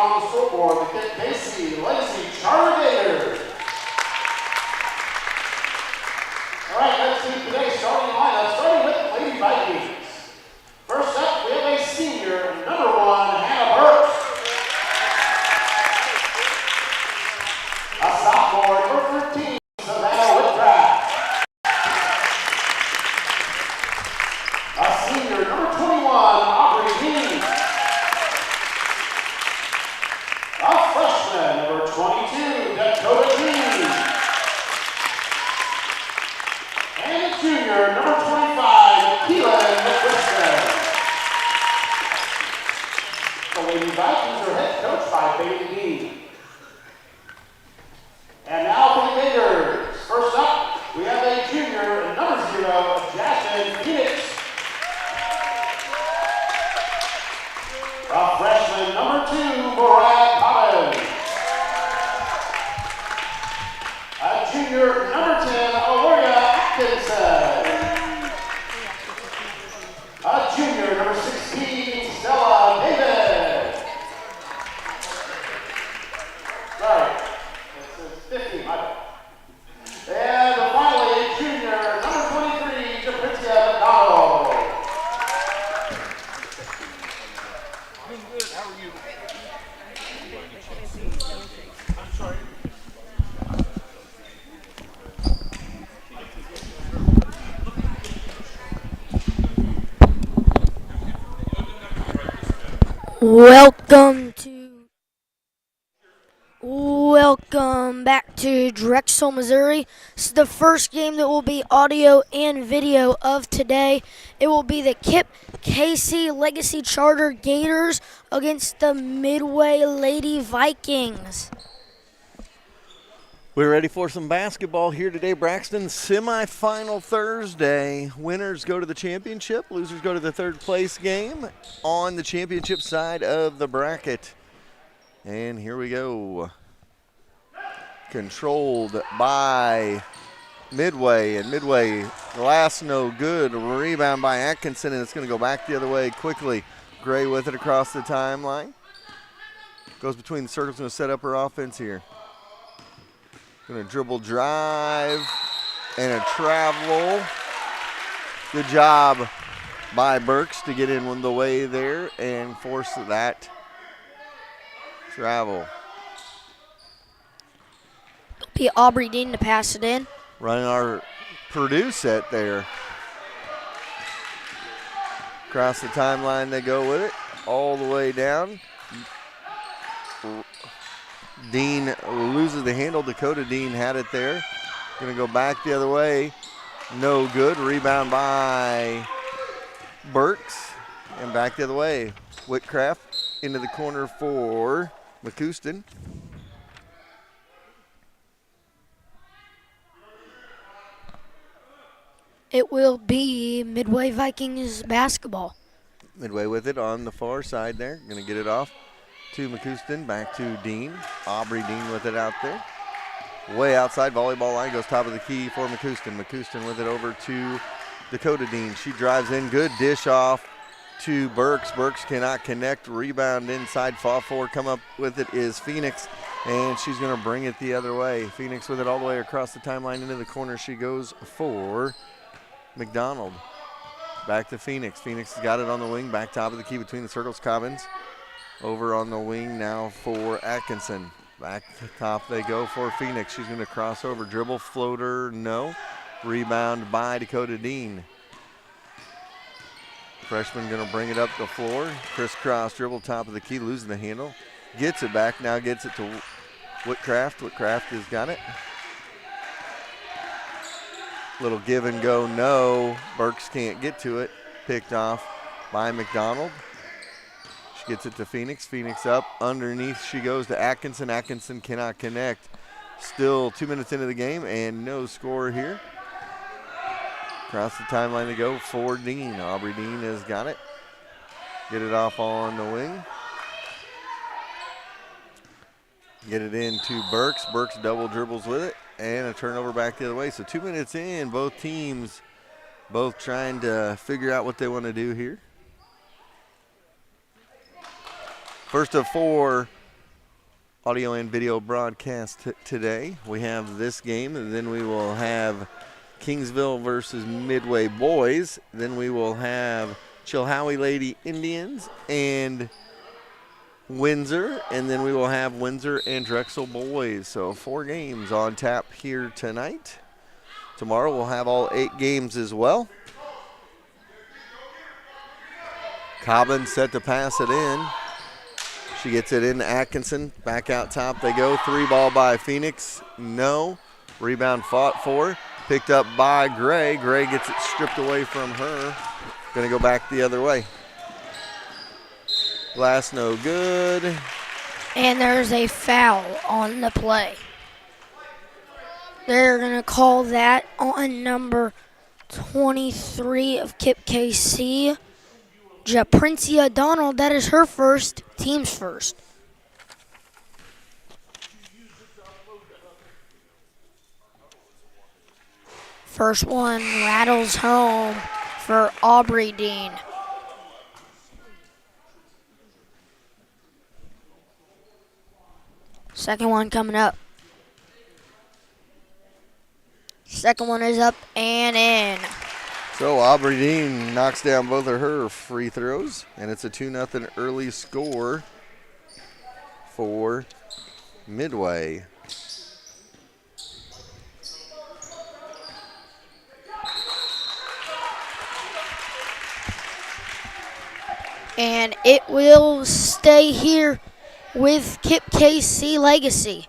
on the scoreboard, the KIPP Casey Legacy Charter Gators. All right, let's see today's starting lineup, starting with the Lady Vikings. First up, we have a senior, number 1, Hannah Burke. A sophomore, number 13, Savannah Whitcraft. A senior, number 21, Aubrey Dean. A freshman, number 22, Dakota Dean. And a junior, number 25, Keelan McChristen. The Lady Vikings are head coached by Bailey Dean. And now for the Gators. First up, we have a junior, number 0, Jasmine Phoenix. A freshman, number 2, Mariah Collins. A junior, number 10, Aloria Atkinson. A junior, number 16, Stella David. Sorry, it says 15, my bad. And finally, a junior, number 23, Japritia McDonald. Doing good. How are you? I'm sorry. Welcome back to Drexel, Missouri. This is the first game that will be audio and video of today. It will be the KIPP Casey Legacy Charter Gators against the Midway Lady Vikings. We're ready for some basketball here today, Braxton. Semifinal Thursday. Winners go to the championship. Losers go to the third place game on the championship side of the bracket. And here we go. Controlled by Midway. And Midway, last no good. Rebound by Atkinson, and it's going to go back the other way quickly. Gray with it across the timeline. Goes between the circles, going to set up her offense here. Going to dribble drive and a travel. Good job by Burks to get in the way there and force that travel. Be Aubrey Dean to pass it in. Running our Purdue set there. Across the timeline they go with it. All the way down. Dean loses the handle. Dakota Dean had it there. Going to go back the other way. No good. Rebound by Burks. And back the other way. Whitcraft into the corner for McCouston. It will be Midway Vikings basketball. Midway with it on the far side there. Going to get it off to McCouston. Back to Dean. Aubrey Dean with it out there. Way outside. Volleyball line goes top of the key for McCouston. McCouston with it over to Dakota Dean. She drives in. Good dish off to Burks. Burks cannot connect. Rebound inside. Fall forward. Come up with it is Phoenix. And she's going to bring it the other way. Phoenix with it all the way across the timeline into the corner. She goes for McDonald. Back to Phoenix. Phoenix has got it on the wing. Back top of the key between the circles. Cobbins over on the wing now for Atkinson. Back to top they go for Phoenix. She's going to cross over. Dribble, floater, no. Rebound by Dakota Dean. Freshman going to bring it up the floor. Crisscross dribble, top of the key, losing the handle. Gets it back, now gets it to Whitcraft. Whitcraft has got it. Little give and go, no. Burks can't get to it. Picked off by McDonald. She gets it to Phoenix. Phoenix up. Underneath she goes to Atkinson. Atkinson cannot connect. Still 2 minutes into the game and no score here. Across the timeline to go for Dean. Aubrey Dean has got it. Get it off on the wing. Get it in to Burks. Burks double dribbles with it. And a turnover back the other way. So 2 minutes in, both teams both trying to figure out what they want to do here. First of four audio and video broadcast today. We have this game, and then we will have Kingsville versus Midway boys. Then we will have Chilhowie Lady Indians and Windsor, and then we will have Windsor and Drexel boys. So 4 games on tap here tonight. Tomorrow we'll have all 8 games as well. Cobbin set to pass it in. She gets it in to Atkinson. Back out top they go. 3 ball by Phoenix. No. Rebound fought for. Picked up by Gray. Gray gets it stripped away from her. Going to go back the other way. Glass no good. And there's a foul on the play. They're going to call that on number 23 of KIPP KC, Japrincia Donald. That is her first, team's first. First one rattles home for Aubrey Dean. Second one coming up. Second one is up and in. So Aubrey Dean knocks down both of her free throws, and it's a 2-0 early score for Midway. And it will stay here with KIPP KC Legacy.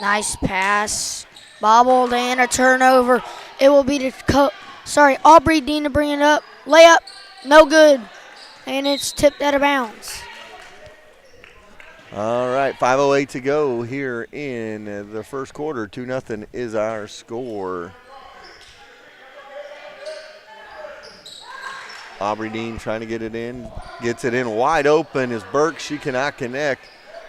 Nice pass. Bobbled and a turnover. It will be Aubrey Dean to bring it up. Layup, no good. And it's tipped out of bounds. All right, 5:08 to go here in the first quarter. 2-0 is our score. Aubrey Dean trying to get it in. Gets it in wide open is Burke. She cannot connect.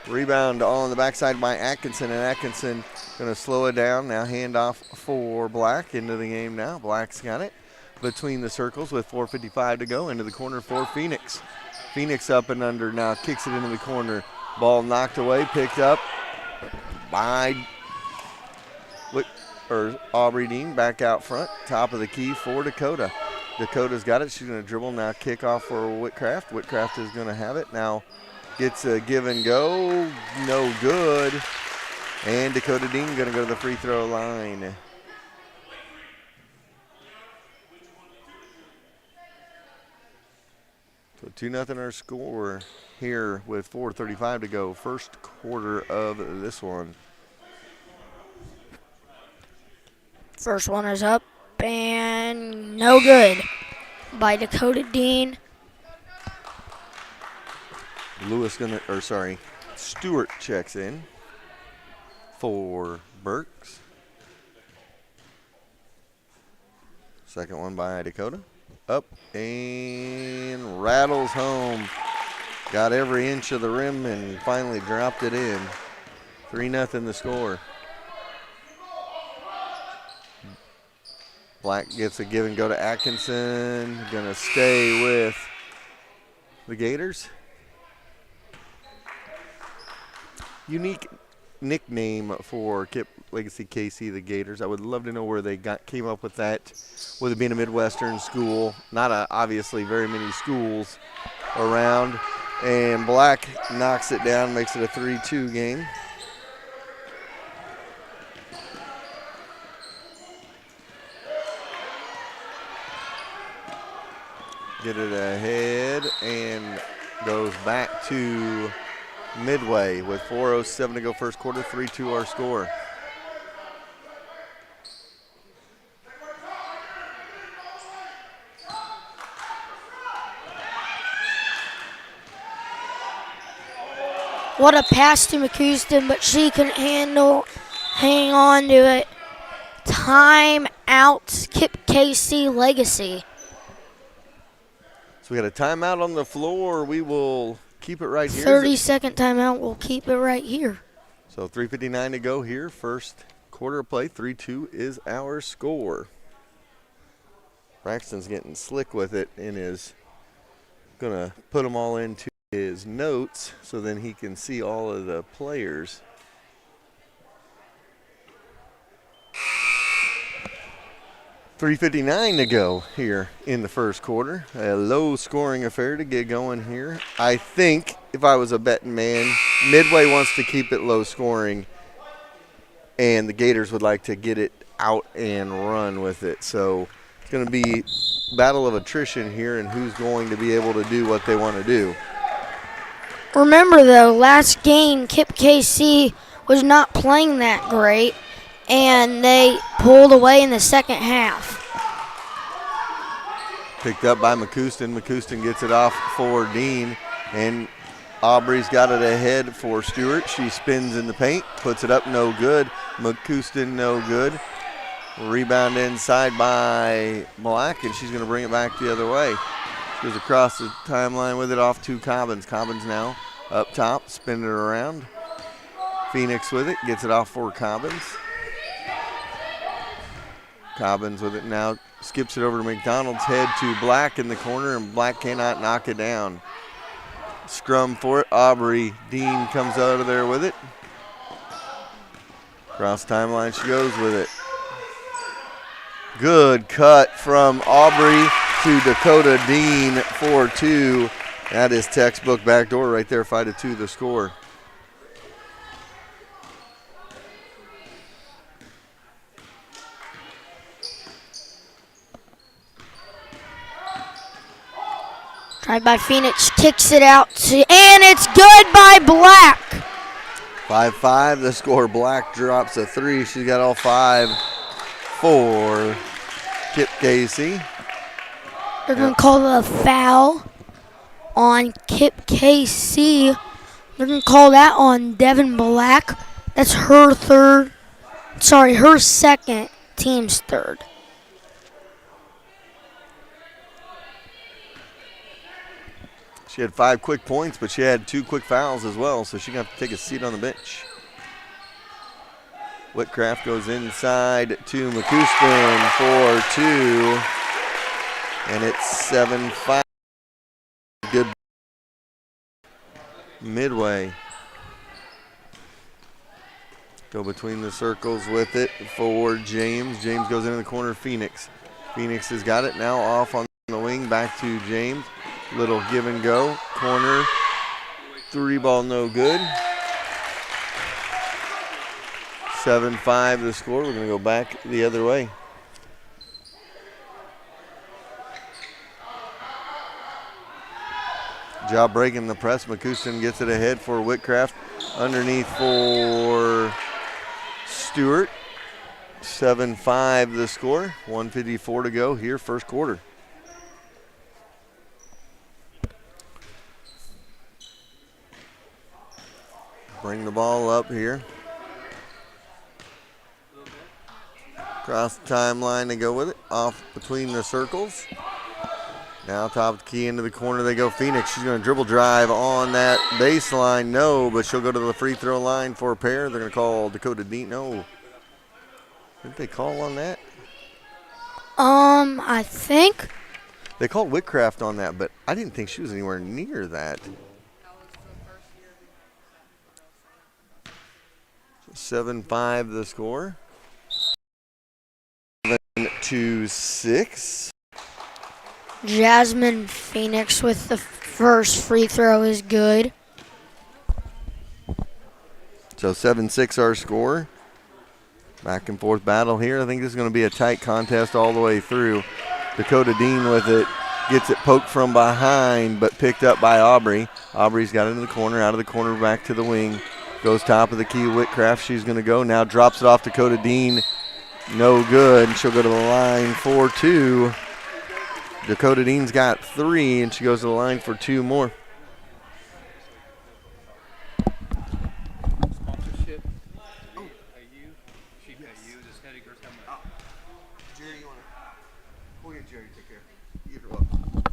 Rebound all on the backside by Atkinson, and Atkinson going to slow it down. Now handoff for Black into the game now. Black's got it between the circles with 4:55 to go. Into the corner for Phoenix. Phoenix up and under now, kicks it into the corner. Ball knocked away, picked up by Aubrey Dean. Back out front, top of the key for Dakota. Dakota's got it. She's going to dribble now. Kick off for Whitcraft. Whitcraft is going to have it now. Gets a give and go, no good. And Dakota Dean going to go to the free throw line. So 2-0 our score here with 4:35 to go. First quarter of this one. First one is up and no good by Dakota Dean. Stewart checks in for Burks. Second one by Dakota. Up and rattles home. Got every inch of the rim and finally dropped it in. 3-0 the score. Black gets a give and go to Atkinson. Gonna stay with the Gators. Unique nickname for KIPP Legacy KC, the Gators. I would love to know where they came up with that, with it being a Midwestern school. Not obviously very many schools around. And Black knocks it down, makes it a 3-2 game. Get it ahead and goes back to Midway with 4:07 to go first quarter, 3-2 our score. What a pass to McCuiston, but she couldn't hang on to it. Time out, KIPP KC Legacy. So we got a timeout on the floor. We will keep it right here. 30-second timeout. We'll keep it right here. So 3:59 to go here. First quarter of play. 3-2 is our score. Braxton's getting slick with it in his Gonna put them all into his notes so then he can see all of the players. .359 to go here in the first quarter. A low-scoring affair to get going here. I think if I was a betting man, Midway wants to keep it low-scoring, and the Gators would like to get it out and run with it. So it's going to be battle of attrition here and who's going to be able to do what they want to do. Remember, though, last game, KIPP KC was not playing that great, and they pulled away in the second half. Picked up by McCouston. McCouston gets it off for Dean, and Aubrey's got it ahead for Stewart. She spins in the paint, puts it up, no good. McCouston, no good. Rebound inside by Black, and she's going to bring it back the other way. She goes across the timeline with it off to Cobbins. Cobbins now up top, spinning it around. Phoenix with it, gets it off for Cobbins. Cobbins with it now, skips it over to McDonald's, head to Black in the corner, and Black cannot knock it down. Scrum for it, Aubrey Dean comes out of there with it. Cross timeline, she goes with it. Good cut from Aubrey to Dakota Dean for 2. That is textbook backdoor right there, 5-2 the score. Tried by Phoenix, kicks it out, and it's good by Black. 5-5 the score. Black drops a 3. She's got all 5 for KIPP KC. They're going to call a foul on KIPP KC. They're going to call that on Devin Black. That's her second, team's third. She had 5 quick points, but she had 2 quick fouls as well, so she got to take a seat on the bench. Whitcraft goes inside to McCouston for 2, and it's 7-5. Good Midway. Go between the circles with it for James. James goes into the corner, Phoenix. Phoenix has got it now off on the wing, back to James. Little give and go, corner, 3 ball no good. 7-5 the score. We're going to go back the other way. Job breaking the press. McCouston gets it ahead for Whitcraft. Underneath for Stewart. 7-5 the score. 1:54 to go here, first quarter. Bring the ball up here. Cross the timeline, they go with it. Off between the circles. Now top of the key into the corner they go. Phoenix, she's going to dribble drive on that baseline. No, but she'll go to the free throw line for a pair. They're going to call Dakota Dean. No. Didn't they call on that? I think. They called Whitcraft on that, but I didn't think she was anywhere near that. 7-5 the score. 7-6. Jasmine Phoenix with the first free throw is good. So 7-6 our score. Back and forth battle here. I think this is going to be a tight contest all the way through. Dakota Dean with it. Gets it poked from behind, but picked up by Aubrey. Aubrey's got it in the corner, out of the corner, back to the wing. Goes top of the key, Whitcraft. She's going to go now. Drops it off Dakota Dean. No good. She'll go to the line for 2. Dakota Dean's got 3, and she goes to the line for 2 more. Sponsorship. Oh, you? She pay you. This headache or something. Jerry, you want to? We'll get Jerry to take care. You're welcome.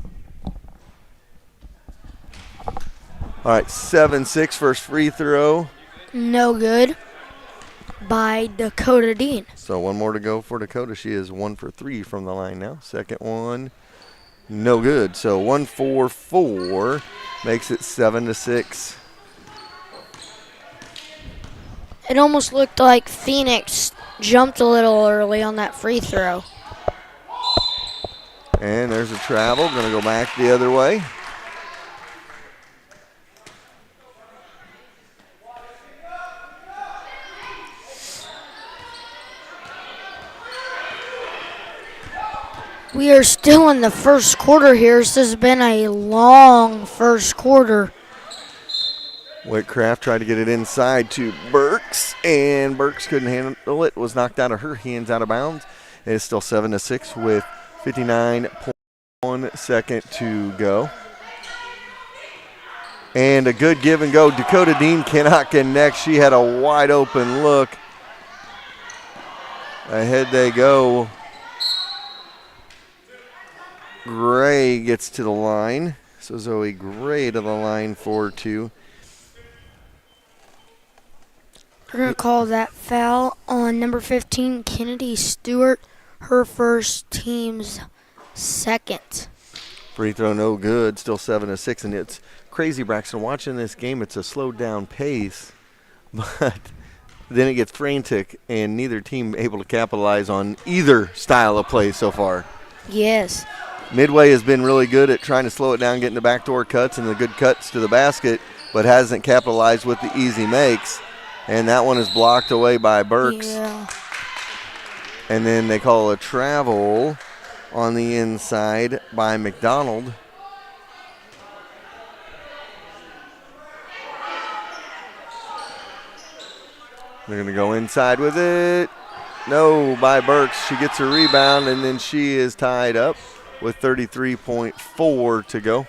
All right, 7-6 first free throw. No good by Dakota Dean. So 1 more to go for Dakota. She is 1 for 3 from the line now. Second one No good. So 1-4-4 makes it 7-6. It almost looked like Phoenix jumped a little early on that free throw. And there's a travel. Going to go back the other way. We are still in the first quarter here. This has been a long first quarter. Whitcraft tried to get it inside to Burks, and Burks couldn't handle it. Was knocked out of her hands, out of bounds. It is still 7-6 with 59.1 second to go. And a good give and go. Dakota Dean cannot connect. She had a wide open look. Ahead they go. Gray gets to the line. So Zoe Gray to the line for 2. We're going to call that foul on number 15, Kennedy Stewart, her first, team's second. Free throw no good, still 7-6, and it's crazy, Braxton. Watching this game, it's a slowed down pace, but then it gets frantic, and neither team able to capitalize on either style of play so far. Yes. Midway has been really good at trying to slow it down, getting the backdoor cuts and the good cuts to the basket, but hasn't capitalized with the easy makes. And that one is blocked away by Burks. Yeah. And then they call a travel on the inside by McDonald. They're going to go inside with it. No, by Burks. She gets a rebound, and then she is tied up with 33.4 to go.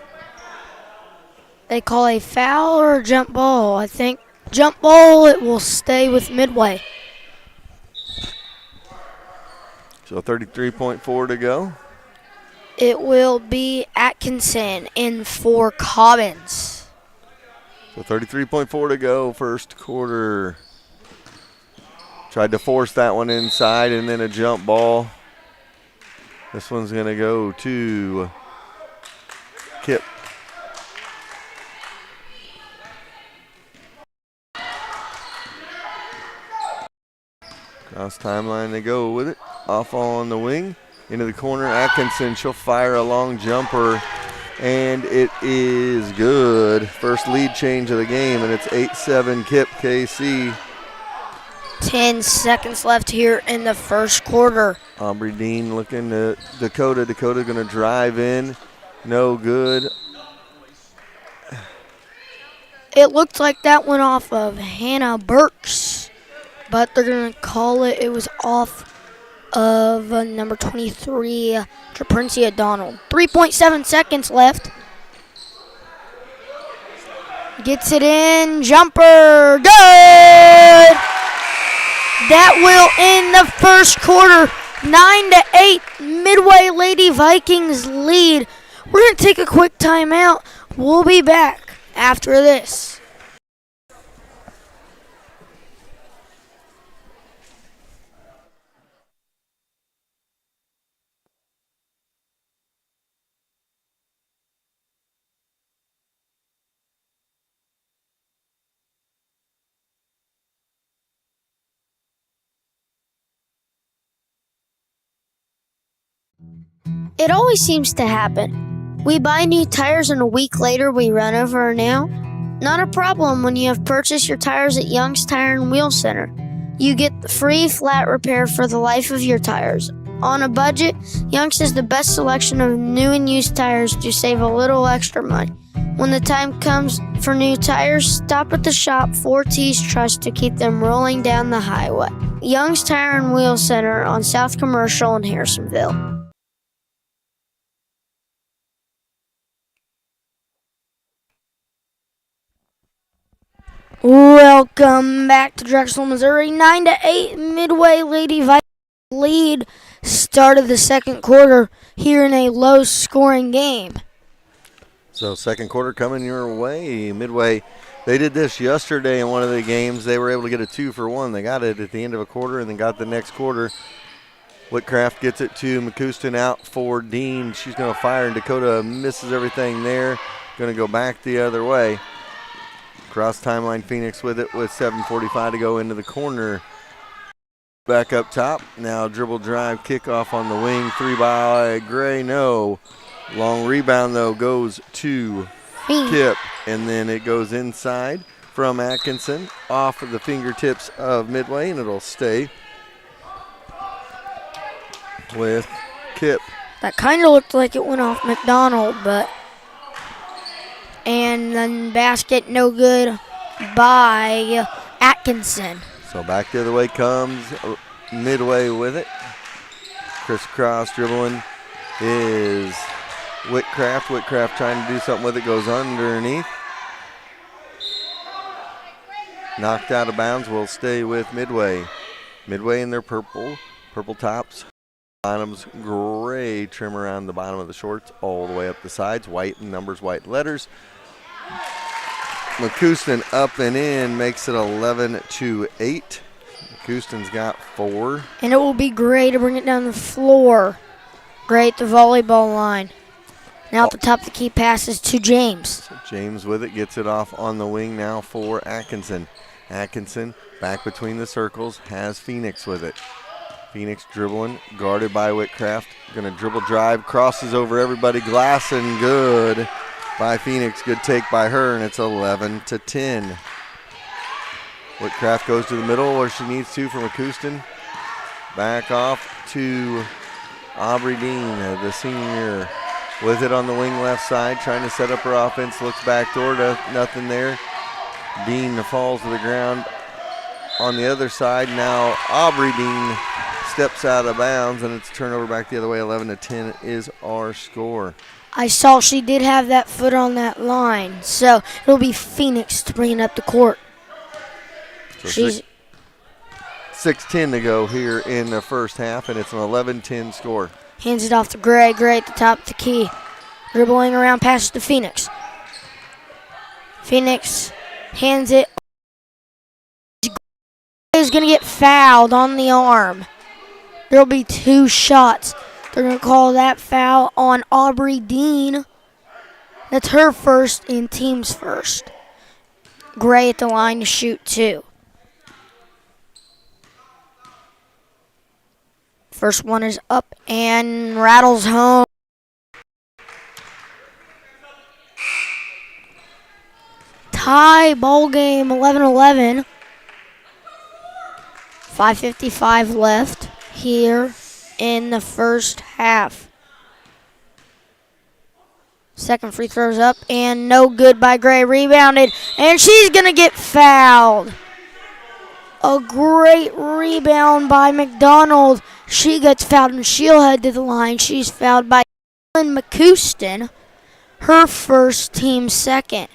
They call a foul or a jump ball. I think jump ball, it will stay with Midway. So 33.4 to go. It will be Atkinson in for Cobbins. So 33.4 to go, first quarter. Tried to force that one inside and then a jump ball. This one's going to go to KIPP. Cross timeline, they go with it. Off on the wing, into the corner. Atkinson, she'll fire a long jumper, and it is good. First lead change of the game, and it's 8-7 KIPP KC. 10 seconds left here in the first quarter. Aubrey Dean looking to Dakota. Dakota going to drive in. No good. It looked like that went off of Hannah Burks, but they're going to call it. It was off of number 23, Traprincia Donald. 3.7 seconds left. Gets it in. Jumper. Good! That will end the first quarter. 9-8. Midway Lady Vikings lead. We're going to take a quick timeout. We'll be back after this. It always seems to happen. We buy new tires and a week later we run over a nail. Not a problem when you have purchased your tires at Young's Tire and Wheel Center. You get the free flat repair for the life of your tires. On a budget, Young's has the best selection of new and used tires to save a little extra money. When the time comes for new tires, stop at the shop 4T's Trust to keep them rolling down the highway. Young's Tire and Wheel Center on South Commercial in Harrisonville. Welcome back to Drexel, Missouri. 9-8 Midway Lady Vikings lead. Start of the second quarter here in a low-scoring game. So second quarter coming your way. Midway, they did this yesterday in one of the games. They were able to get a 2-for-1. They got it at the end of a quarter and then got the next quarter. Whitcraft gets it to McCouston, out for Dean. She's going to fire, and Dakota misses everything there. Going to go back the other way. Cross timeline, Phoenix with it with 7:45 to go into the corner. Back up top. Now dribble drive, kickoff on the wing. 3 by Gray, no. Long rebound, though, goes to KIPP, and then it goes inside from Atkinson off of the fingertips of Midway, and it'll stay with KIPP. That kind of looked like it went off McDonald, but. And then basket no good by Atkinson. So back the other way comes Midway with it. Crisscross dribbling is Whitcraft. Whitcraft trying to do something with it, goes underneath. Knocked out of bounds, will stay with Midway. Midway in their purple tops. Bottoms gray trim around the bottom of the shorts all the way up the sides. White numbers, white letters. McCouston up and in, makes it 11-8. McCouston's got 4. And it will be Gray to bring it down the floor. Gray at the volleyball line. Now at the top of the key passes to James. James with it, gets it off on the wing now for Atkinson. Atkinson back between the circles, has Phoenix with it. Phoenix dribbling, guarded by Whitcraft. Gonna dribble drive, crosses over everybody, glass and good by Phoenix. Good take by her, and it's 11-10. Whitcraft goes to the middle where she needs to for McCouston. Back off to Aubrey Dean, the senior, with it on the wing left side, trying to set up her offense. Looks back door, nothing there. Dean falls to the ground on the other side. Now Aubrey Dean steps out of bounds, and it's turnover back the other way. 11-10 is our score. I saw she did have that foot on that line, so it'll be Phoenix to bring it up the court. So She's 6:10 to go here in the first half, and it's an 11-10 score. hands it off to Gray. Gray at the top of the key. Dribbling around, passes to Phoenix. Phoenix hands it. Is going to get fouled on the arm. There'll be 2 shots. They're going to call that foul on Aubrey Dean. That's her first and team's first. Gray at the line to shoot 2. First one is up and rattles home. Tie ball game, 11-11. 5:55 left here in the first half. Second free throw's up and no good by Gray. Rebounded, and she's going to get fouled. A great rebound by McDonald. She gets fouled, and she'll head to the line. She's fouled by McCouston, her first, team second.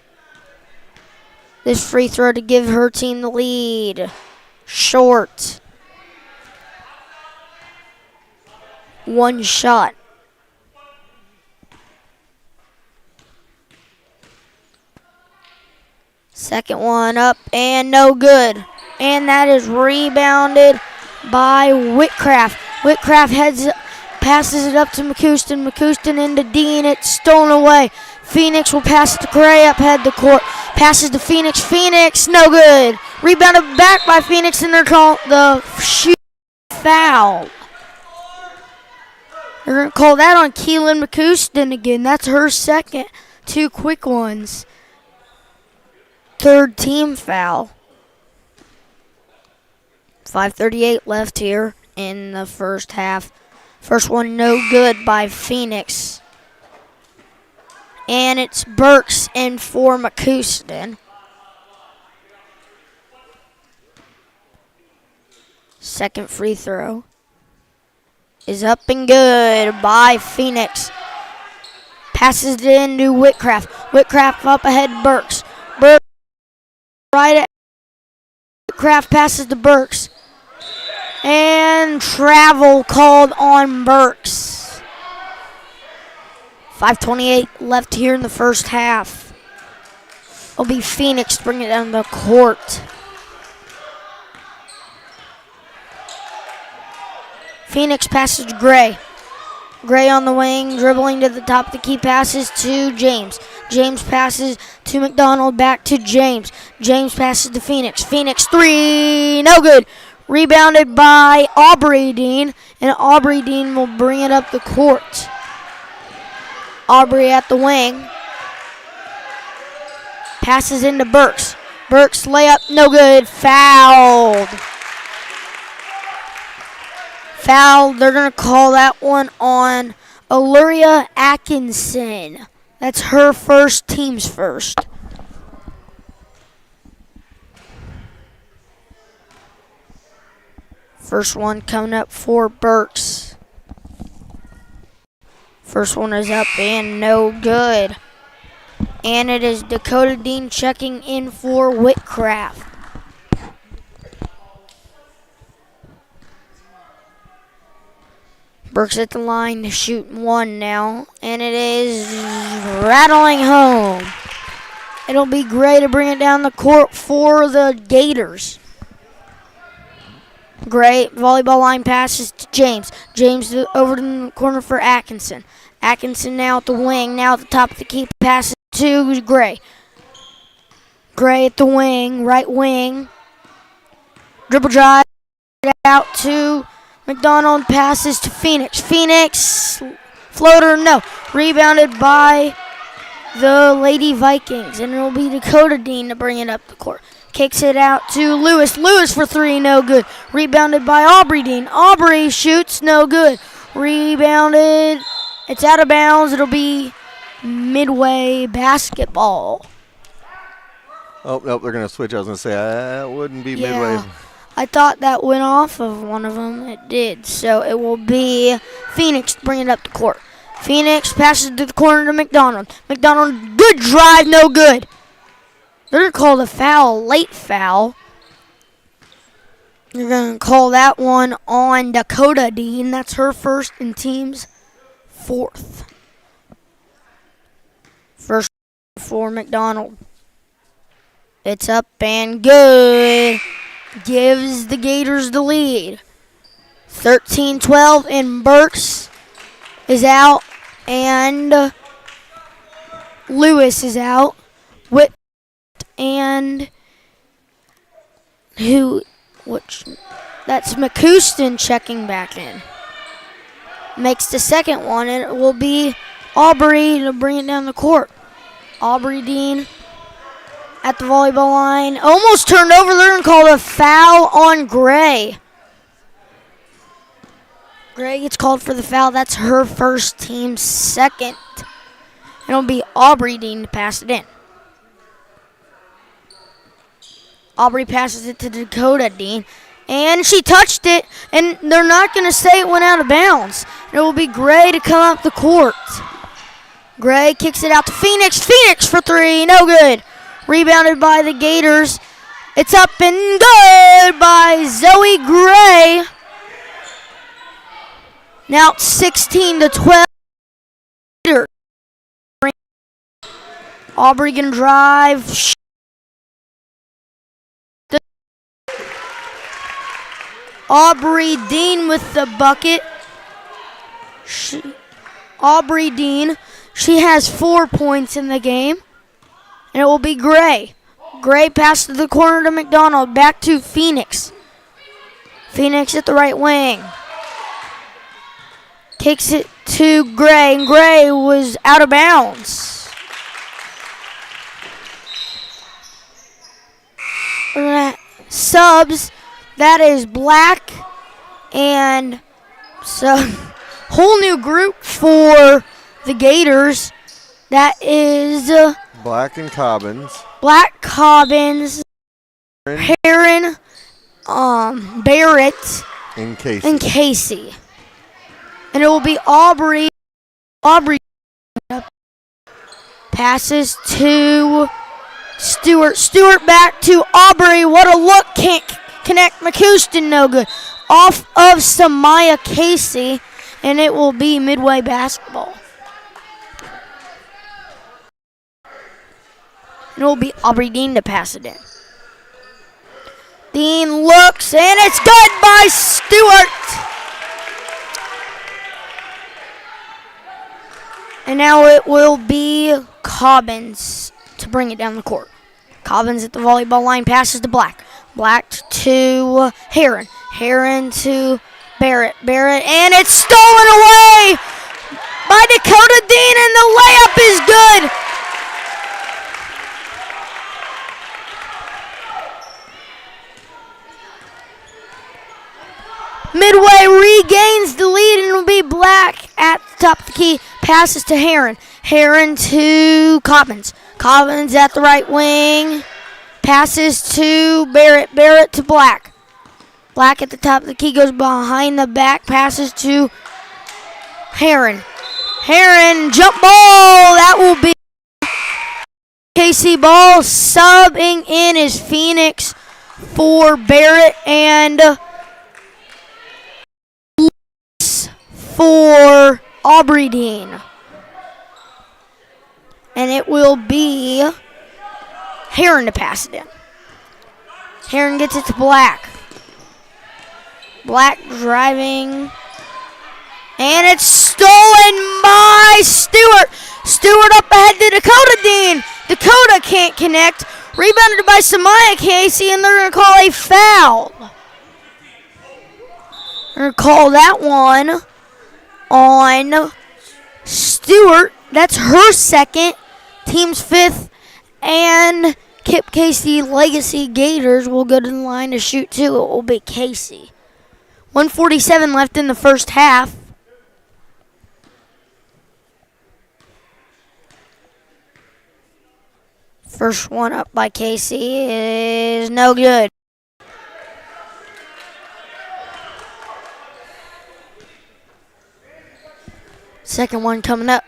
This free throw to give her team the lead. Short. 1 shot. Second one up and no good. And that is rebounded by Whitcraft. Whitcraft passes it up to McCouston. McCouston into Dean. It's stolen away. Phoenix will pass it to Gray up head the court. Passes to Phoenix. Phoenix, no good. Rebounded back by Phoenix, and they're calling the shoot foul. They're going to call that on Keelan McCouston again. That's her second. 2 quick ones. Third team foul. 5:38 left here in the first half. First one no good by Phoenix. And it's Burks in for McCouston. Second free throw is up and good by Phoenix. Passes it into Whitcraft. Whitcraft up ahead to Burks. Burks right at Whitcraft, passes to Burks. And travel called on Burks. 5:28 left here in the first half. It'll be Phoenix to bring it down the court. Phoenix passes to Gray. Gray on the wing, dribbling to the top of the key, passes to James. James passes to McDonald, back to James. James passes to Phoenix. Phoenix 3, no good. Rebounded by Aubrey Dean, and Aubrey Dean will bring it up the court. Aubrey at the wing. Passes into Burks. Burks layup, no good. Fouled. Foul, they're going to call that one on Aluria Atkinson. That's her first, team's first. First one coming up for Burks. First one is up and no good. And it is Dakota Dean checking in for Whitcraft. Burks at the line to shoot one now, and it is rattling home. It'll be Gray to bring it down the court for the Gators. Gray, volleyball line passes to James. James over to the corner for Atkinson. Atkinson now at the wing, now at the top of the key, passes to Gray. Gray at the wing, right wing. Dribble drive out to McDonald, passes to Phoenix. Phoenix, floater, no. Rebounded by the Lady Vikings, and it'll be Dakota Dean to bring it up the court. Kicks it out to Lewis. Lewis for 3, no good. Rebounded by Aubrey Dean. Aubrey shoots, no good. Rebounded, it's out of bounds. It'll be Midway basketball. Oh, nope, they're going to switch. I was going to say, that wouldn't be Midway. I thought that went off of one of them. It did. So it will be Phoenix bringing it up the court. Phoenix passes to the corner to McDonald. McDonald, good drive, no good. They're going to call the foul, late foul. They're going to call that one on Dakota Dean. That's her first and team's fourth. First for McDonald. It's up and good. Gives the Gators the lead. 13-12, and Burks is out, and Lewis is out. Whip and that's McCouston checking back in. Makes the second one, and it will be Aubrey to bring it down the court. Aubrey Dean at the volleyball line. Almost turned over there and called a foul on Gray. Gray gets called for the foul. That's her first, team second. It'll be Aubrey Dean to pass it in. Aubrey passes it to Dakota Dean, and she touched it, and they're not going to say it went out of bounds. It will be Gray to come up the court. Gray kicks it out to Phoenix. Phoenix for 3, no good. Rebounded by the Gators. It's up and good by Zoe Gray. Now it's 16-12. Aubrey gonna drive. Aubrey Dean with the bucket. Aubrey Dean, she has 4 points in the game. And it will be Gray. Gray passes to the corner to McDonald. Back to Phoenix. Phoenix at the right wing. Kicks it to Gray, and Gray was out of bounds. Subs, that is Black, and so whole new group for the Gators. That is Black and Cobbins. Black, Cobbins, Heron, Barrett, and Casey. And it will be Aubrey. Aubrey passes to Stewart. Stewart back to Aubrey. What a look. Can't connect. McCouston, no good. Off of Samaya Casey. And it will be Midway basketball. And it will be Aubrey Dean to pass it in. Dean looks, and it's good by Stewart. And now it will be Cobbins to bring it down the court. Cobbins at the volleyball line, passes to Black. Black to Heron. Heron to Barrett. Barrett, and it's stolen away by Dakota Dean, and the layup is good. Midway regains the lead, and it'll be Black at the top of the key. Passes to Heron. Heron to Cobbins. Cobbins at the right wing. Passes to Barrett. Barrett to Black. Black at the top of the key goes behind the back. Passes to Heron. Heron, jump ball. That will be KC ball. Subbing in is Phoenix for Barrett and for Aubrey Dean. And it will be Heron to pass it in. Heron gets it to Black. Black driving. And it's stolen by Stewart. Stewart up ahead to Dakota Dean. Dakota can't connect. Rebounded by Samaya Casey, and they're going to call a foul. They're going to call that one on Stewart. That's her second, team's fifth, and KIPP KC Legacy Gators will go to the line to shoot two. It will be Casey. 1:47 left in the first half. First one up by Casey is no good. Second one coming up.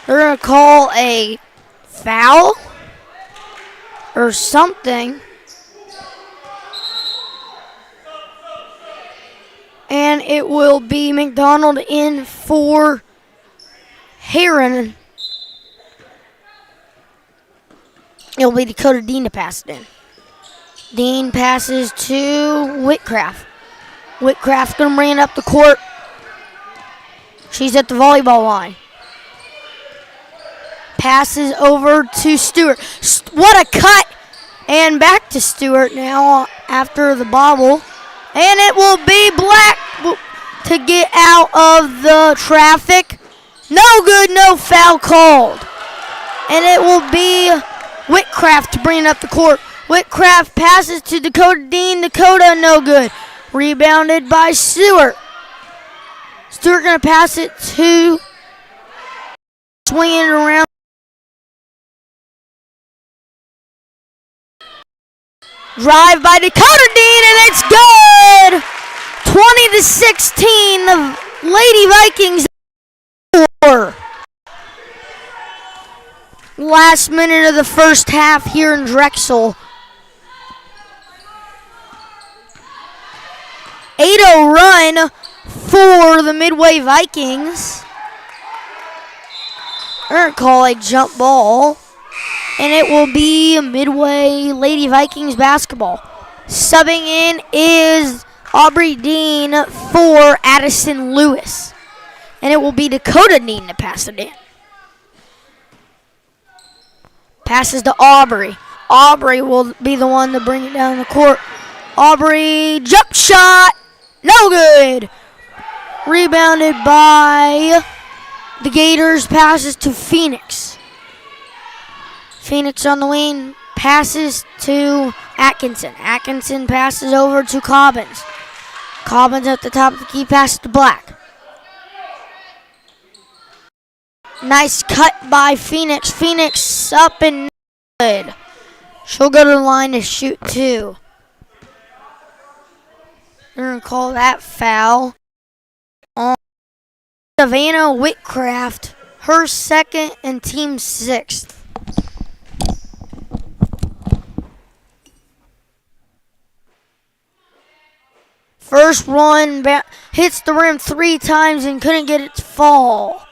They're going to call a foul or something. And it will be McDonald in for Heron. It'll be Dakota Dean to pass it in. Dean passes to Whitcraft. Whitcraft going to bring it up the court. She's at the volleyball line. Passes over to Stewart. What a cut! And back to Stewart now after the bobble. And it will be Black to get out of the traffic. No good, no foul called. And it will be Whitcraft to bring it up the court. Whitcraft passes to Dakota Dean. Dakota, no good. Rebounded by Stewart. Stewart going to pass it to, swinging it around. Drive by Dakota Dean, and it's good! 20-16, the Lady Vikings. Last minute of the first half here in Drexel. 8-0 run for the Midway Vikings. They're going to call a jump ball. And it will be Midway Lady Vikings basketball. Subbing in is Aubrey Dean for Addison Lewis. And it will be Dakota Dean to pass it in. Passes to Aubrey. Aubrey will be the one to bring it down the court. Aubrey, jump shot. No good. Rebounded by the Gators. Passes to Phoenix. Phoenix on the wing, passes to Atkinson. Atkinson passes over to Cobbins. Cobbins at the top of the key, passes to Black. Nice cut by Phoenix. Phoenix up and good. She'll go to the line to shoot two. They're going to call that foul on Savannah Whitcraft, her second and team sixth. First one hits the rim 3 times and couldn't get it to fall.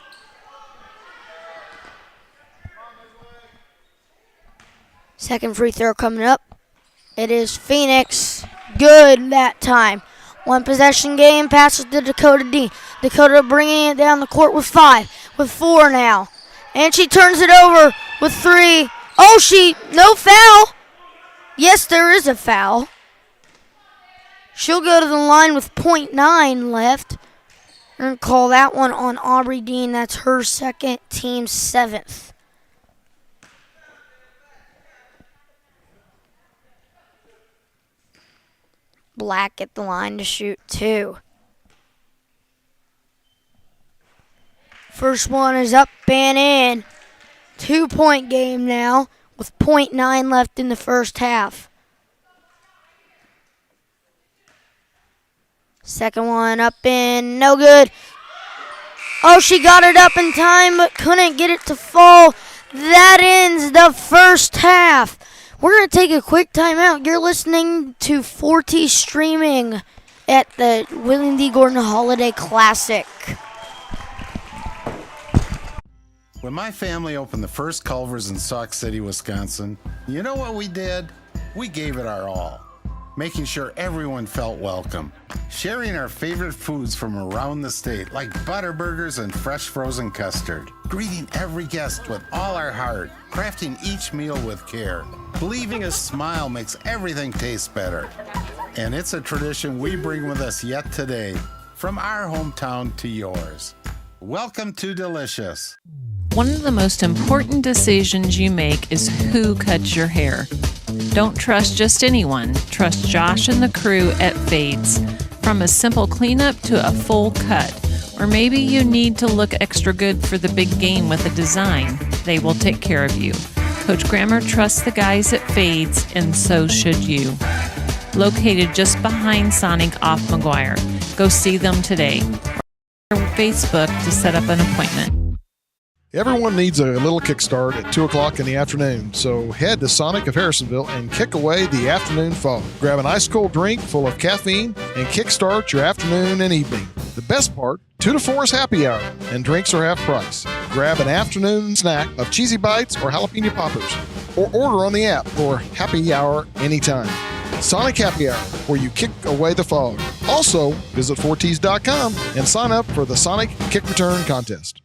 Second free throw coming up. It is Phoenix. Good that time. One possession game, passes to Dakota Dean. Dakota bringing it down the court with 5, with 4 now. And she turns it over with 3. Oh, no foul. Yes, there is a foul. She'll go to the line with .9 left. And call that one on Aubrey Dean. That's her second, team 7th. Black at the line to shoot 2. First one is up and in. 2-point game now with .9 left in the first half. Second one up and no good. Oh, she got it up in time but couldn't get it to fall. That ends the first half. We're going to take a quick timeout. You're listening to 4T streaming at the William D. Gordon Holiday Classic. When my family opened the first Culver's in Sauk City, Wisconsin, you know what we did? We gave it our all, making sure everyone felt welcome, sharing our favorite foods from around the state, like Butterburgers and fresh frozen custard, greeting every guest with all our heart, crafting each meal with care, believing a smile makes everything taste better. And it's a tradition we bring with us yet today, from our hometown to yours. Welcome to Delicious. One of the most important decisions you make is who cuts your hair. Don't trust just anyone. Trust Josh and the crew at Fades. From a simple cleanup to a full cut. Or maybe you need to look extra good for the big game with a design. They will take care of you. Coach Grammer trusts the guys at Fades, and so should you. Located just behind Sonic off McGuire. Go see them today. Or Facebook to set up an appointment. Everyone needs a little kickstart at 2 o'clock in the afternoon, so head to Sonic of Harrisonville and kick away the afternoon fog. Grab an ice-cold drink full of caffeine and kickstart your afternoon and evening. The best part, 2 to 4 is happy hour, and drinks are half price. Grab an afternoon snack of cheesy bites or jalapeno poppers, or order on the app for happy hour anytime. Sonic Happy Hour, where you kick away the fog. Also, visit 4ts.com and sign up for the Sonic Kick Return Contest.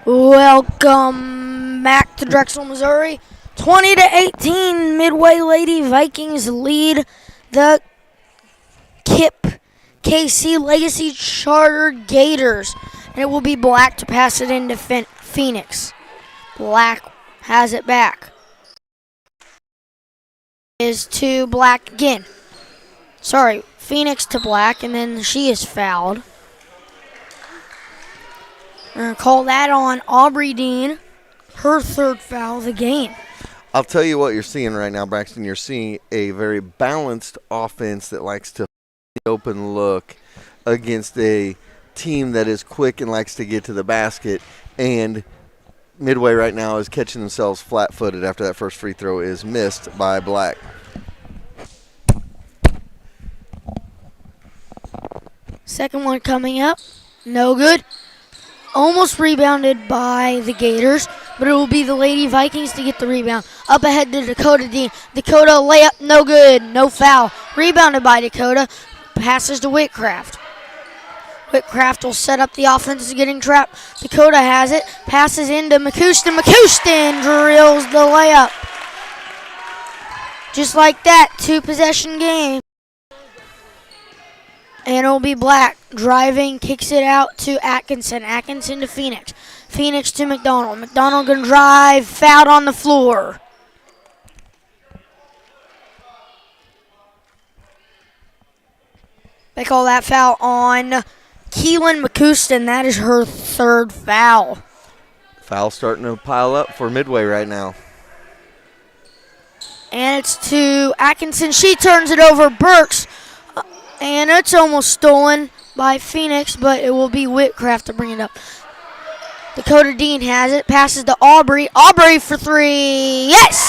Welcome back to Drexel, Missouri. 20-18, Midway Lady Vikings lead the KIPP KC Legacy Charter Gators. And it will be Black to pass it into Phoenix. Black has it back. Is to Black again. Sorry, Phoenix to Black, and then she is fouled. We're going to call that on Aubrey Dean, her third foul of the game. I'll tell you what you're seeing right now, Braxton. You're seeing a very balanced offense that likes to open look against a team that is quick and likes to get to the basket. And Midway right now is catching themselves flat-footed after that first free throw is missed by Black. Second one coming up. No good. Almost rebounded by the Gators, but it will be the Lady Vikings to get the rebound. Up ahead to Dakota Dean. Dakota layup, no good, no foul. Rebounded by Dakota. Passes to Whitcraft. Whitcraft will set up the offense, is getting trapped. Dakota has it, passes into McCouston. McCouston drills the layup. Just like that, 2-possession game. And it'll be Black driving, kicks it out to Atkinson. Atkinson to Phoenix. Phoenix to McDonald. McDonald gonna drive, fouled on the floor. They call that foul on Keelan McCouston. That is her third foul. Foul starting to pile up for Midway right now. And it's to Atkinson. She turns it over. Burks. And it's almost stolen by Phoenix, but it will be Whitcraft to bring it up. Dakota Dean has it. Passes to Aubrey. Aubrey for three. Yes!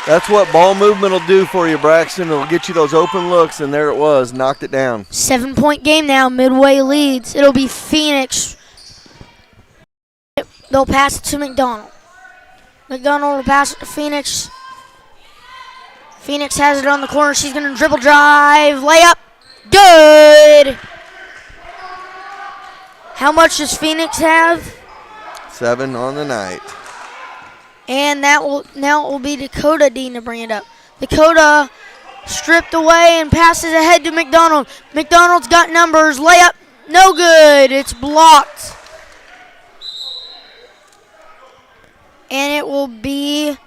That's what ball movement will do for you, Braxton. It'll get you those open looks, and there it was. Knocked it down. 7-point game now. Midway leads. It'll be Phoenix. They'll pass it to McDonald. McDonald will pass it to Phoenix. Phoenix has it on the corner. She's going to dribble drive. Layup. Good. How much does Phoenix have? 7 on the night. And now it will be Dakota Dean to bring it up. Dakota stripped away and passes ahead to McDonald. McDonald's got numbers. Layup. No good. It's blocked. And it will be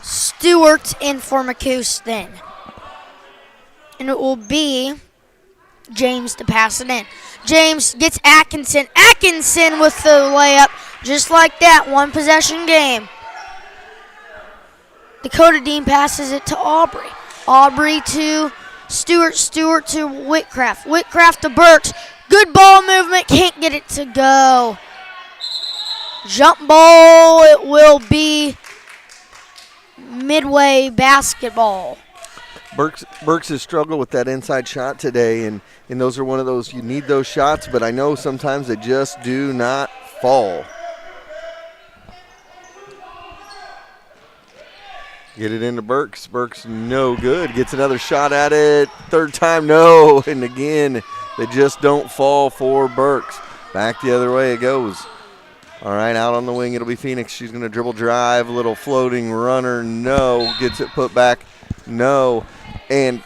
Stewart in for McCouston. And it will be James to pass it in. James gets Atkinson. Atkinson with the layup. Just like that, 1-possession game. Dakota Dean passes it to Aubrey. Aubrey to Stewart. Stewart to Whitcraft. Whitcraft to Burks. Good ball movement. Can't get it to go. Jump ball. It will be Midway basketball. Burks has struggled with that inside shot today, and those are one of those, you need those shots, but I know sometimes they just do not fall. Get it into Burks. Burks, no good. Gets another shot at it. Third time, no. And again, they just don't fall for Burks. Back the other way it goes. All right, out on the wing, it'll be Phoenix. She's going to dribble drive, a little floating runner, no. Gets it put back, no. And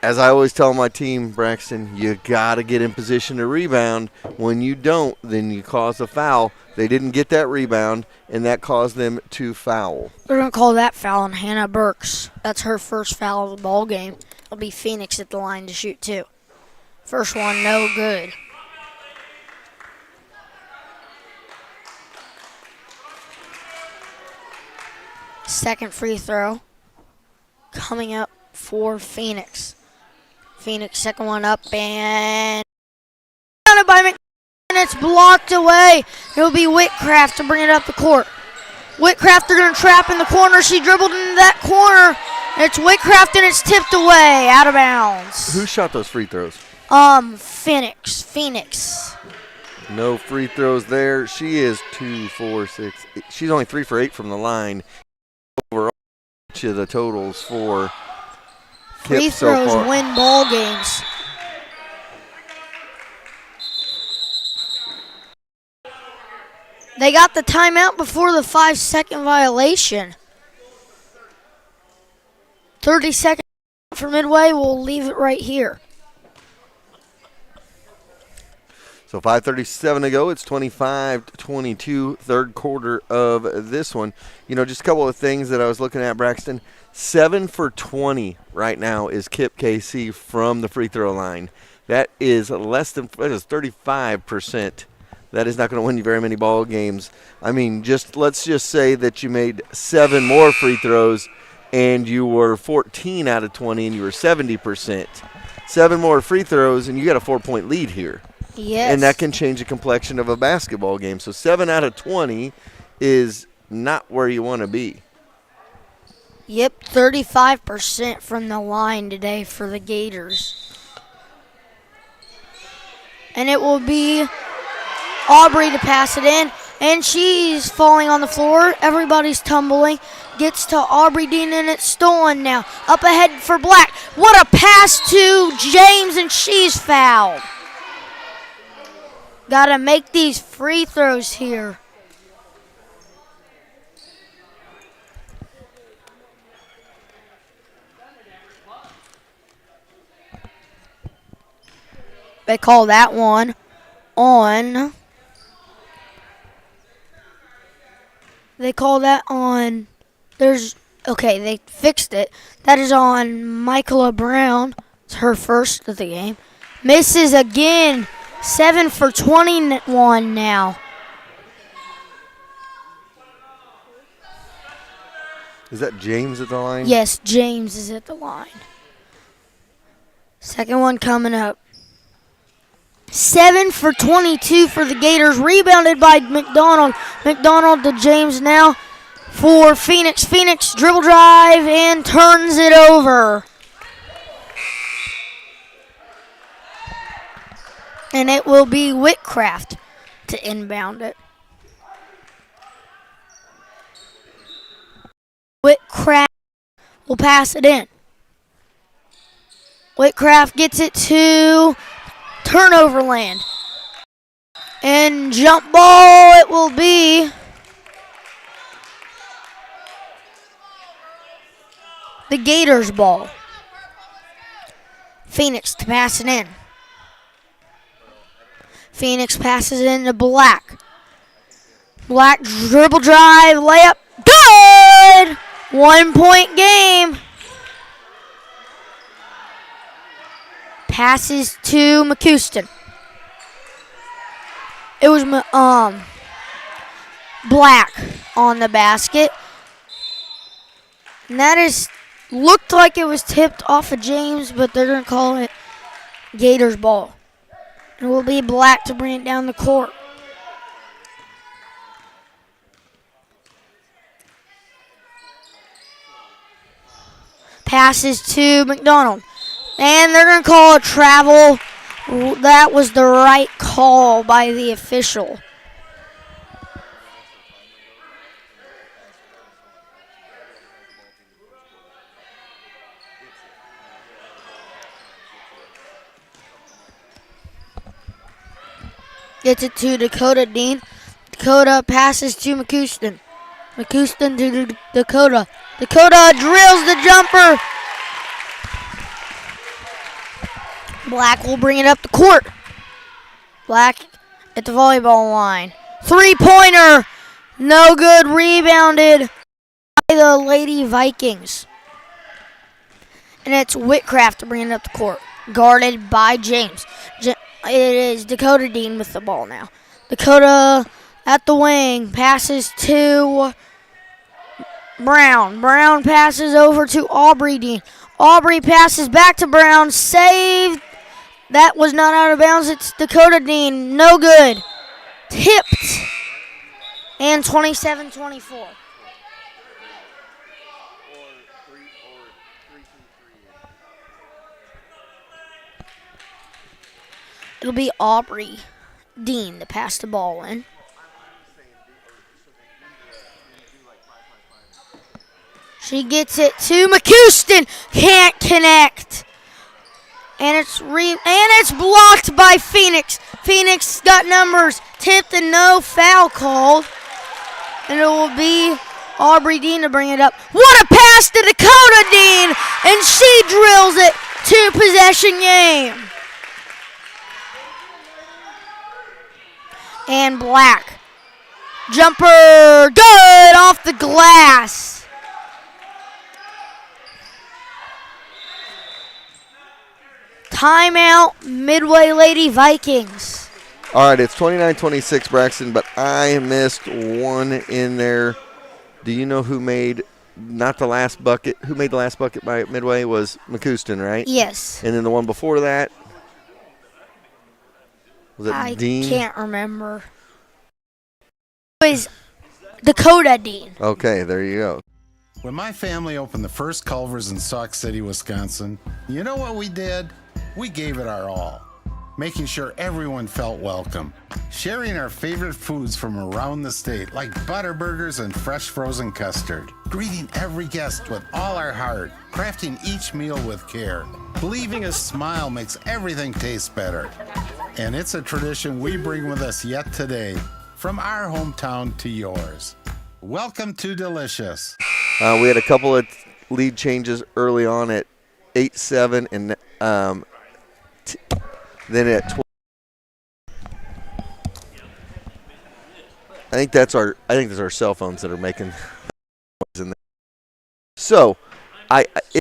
as I always tell my team, Braxton, you got to get in position to rebound. When you don't, then you cause a foul. They didn't get that rebound, and that caused them to foul. We're going to call that foul on Hannah Burks. That's her first foul of the ball game. It'll be Phoenix at the line to shoot two. First one, no good. Second free throw coming up for Phoenix. Phoenix, second one up, and by McDonald, and it's blocked away. It'll be Whitcraft to bring it up the court. Whitcraft, they're going to trap in the corner. She dribbled into that corner. It's Whitcraft, and it's tipped away, out of bounds. Who shot those free throws? Phoenix. No free throws there. She is 2, 4, 6. She's only 3 for 8 from the line. Overall, each of the totals for free KIPP throws so far. win ball games. They got the timeout before the 5-second violation. 30 seconds for Midway. We'll leave it right here. So 5:37 to go. It's 25-22, third quarter of this one. You know, just a couple of things that I was looking at, Braxton. 7 for 20 right now is KIPP KC from the free throw line. That is less than, that is 35%. That is not going to win you very many ball games. I mean, let's just say that you made 7 more free throws and you were 14 out of 20 and you were 70%. 7 more free throws and you got a 4-point lead here. Yes. And that can change the complexion of a basketball game. So 7 out of 20 is not where you want to be. Yep, 35% from the line today for the Gators. And it will be Aubrey to pass it in. And she's falling on the floor. Everybody's tumbling. Gets to Aubrey Dean, and it's stolen now. Up ahead for Black. What a pass to James, and she's fouled. Got to make these free throws here. They call that one on. They call that on. They fixed it. That is on Michaela Brown. It's her first of the game. Misses again. 7 for 21 now. Is that James at the line? Yes, James is at the line. Second one coming up. 7 for 22 for the Gators. Rebounded by McDonald. McDonald to James now for Phoenix. Phoenix dribble drive and turns it over. And it will be Whitcraft to inbound it. Whitcraft will pass it in. Whitcraft gets it to turnover land. And jump ball, it will be the Gators ball. Phoenix to pass it in. Phoenix passes it into Black. Black dribble drive, layup, good! 1-point game. Passes to McCuston. It was Black on the basket. And that looked like it was tipped off of James, but they're going to call it Gators ball. It will be Black to bring it down the court. Passes to McDonald. And they're going to call a travel. That was the right call by the official. Gets it to Dakota Dean. Dakota passes to McCuston. McCuston to Dakota. Dakota drills the jumper. Black will bring it up the court. Black at the volleyball line. 3-pointer. No good. Rebounded by the Lady Vikings. And it's Whitcraft to bring it up the court. Guarded by James. It is Dakota Dean with the ball now. Dakota at the wing. Passes to Brown. Brown passes over to Aubrey Dean. Aubrey passes back to Brown. Saved. That was not out of bounds. It's Dakota Dean. No good. Tipped. And 27-24. It'll be Aubrey Dean to pass the ball in. She gets it to McCuston. Can't connect. And it's blocked by Phoenix. Phoenix got numbers. Tipped and no foul called. And it will be Aubrey Dean to bring it up. What a pass to Dakota Dean! And she drills it. 2-possession game. And Black. Jumper, good off the glass. Timeout, Midway Lady Vikings. All right, it's 29-26, Braxton, but I missed one in there. Do you know who made not the last bucket? Who made the last bucket by Midway was McCouston, right? Yes. And then the one before that? Was it Dean? I can't remember. It was Dakota Dean. Okay, there you go. When my family opened the first Culver's in Sauk City, Wisconsin, you know what we did? We gave it our all, making sure everyone felt welcome, sharing our favorite foods from around the state, like butter burgers and fresh frozen custard, greeting every guest with all our heart, crafting each meal with care, believing a smile makes everything taste better. And it's a tradition we bring with us yet today, from our hometown to yours. Welcome to Delicious. We had a couple of lead changes early on at 8-7 and then at 12. I think that's our cell phones that are making noise in there. So, it's a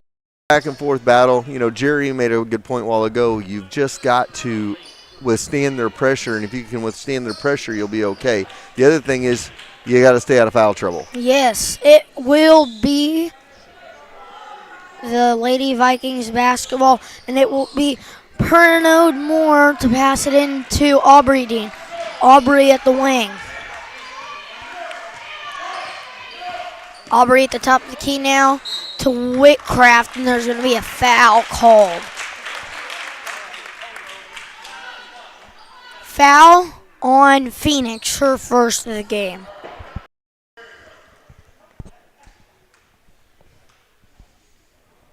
back and forth battle. You know, Jerry made a good point a while ago. You've just got to withstand their pressure, and if you can withstand their pressure, you'll be okay. The other thing is you got to stay out of foul trouble. Yes, it will be the Lady Vikings basketball, and it will be Pernod Moore to pass it into Aubrey Dean. Aubrey at the wing. Aubrey at the top of the key now to Whitcraft, and there's going to be a foul called. Foul on Phoenix, her first of the game.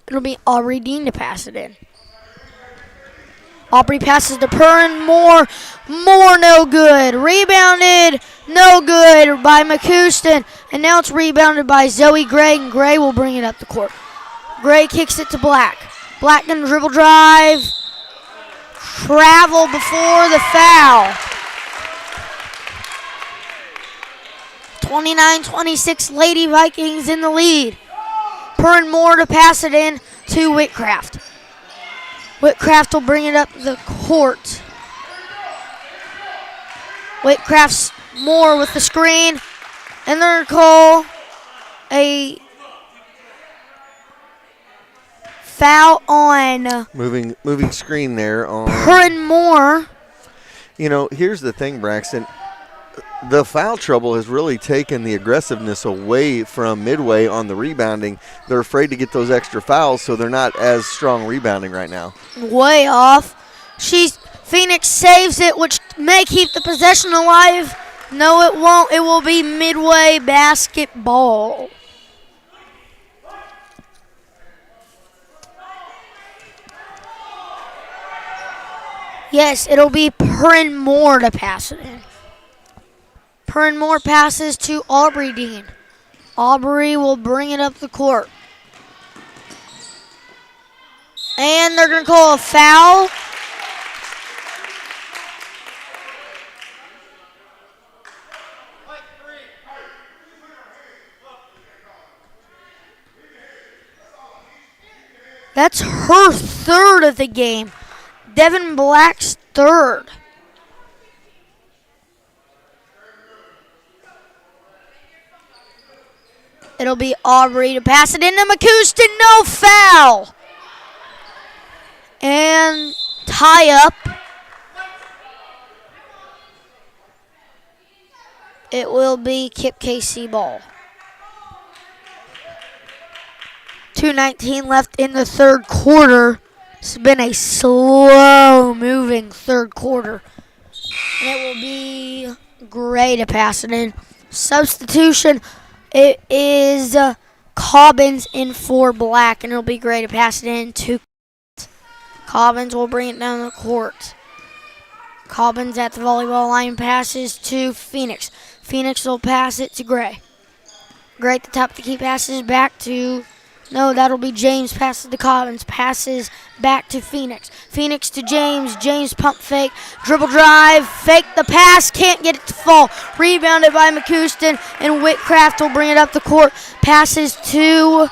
It'll be Aubrey Dean to pass it in. Aubrey passes to Perrin. Moore no good. Rebounded, no good by McCouston. And now it's rebounded by Zoe Gray, and Gray will bring it up the court. Gray kicks it to Black. Black gonna dribble drive. Travel before the foul. 29-26 Lady Vikings in the lead. Perrin Moore to pass it in to Whitcraft. Whitcraft will bring it up the court. Whitcraft's Moore with the screen. And they're going to call a foul on Moving screen there on Perrin Moore. You know, here's the thing, Braxton. The foul trouble has really taken the aggressiveness away from Midway on the rebounding. They're afraid to get those extra fouls, so they're not as strong rebounding right now. Way off. Phoenix saves it, which may keep the possession alive. No, it won't. It will be Midway basketball. Yes, it'll be Perrin Moore to pass it in. Perrin Moore passes to Aubrey Dean. Aubrey will bring it up the court. And they're going to call a foul. That's her third of the game. Devin Black's third. It'll be Aubrey to pass it into McCouston. No foul. And tie up. It will be KIPP KC ball. 2:19 left in the third quarter. It's been a slow-moving third quarter. And it will be Gray to pass it in. Substitution. It is Cobbins in for Black, and it'll be Gray to pass it in to Cobbins will bring it down the court. Cobbins at the volleyball line passes to Phoenix. Phoenix will pass it to Gray. Gray at the top of the key passes back to, no, that'll be James. Passes to Cobbins. Passes back to Phoenix. Phoenix to James. James pump fake. Dribble drive. Fake the pass. Can't get it to fall. Rebounded by McCouston. And Whitcraft will bring it up the court. Passes to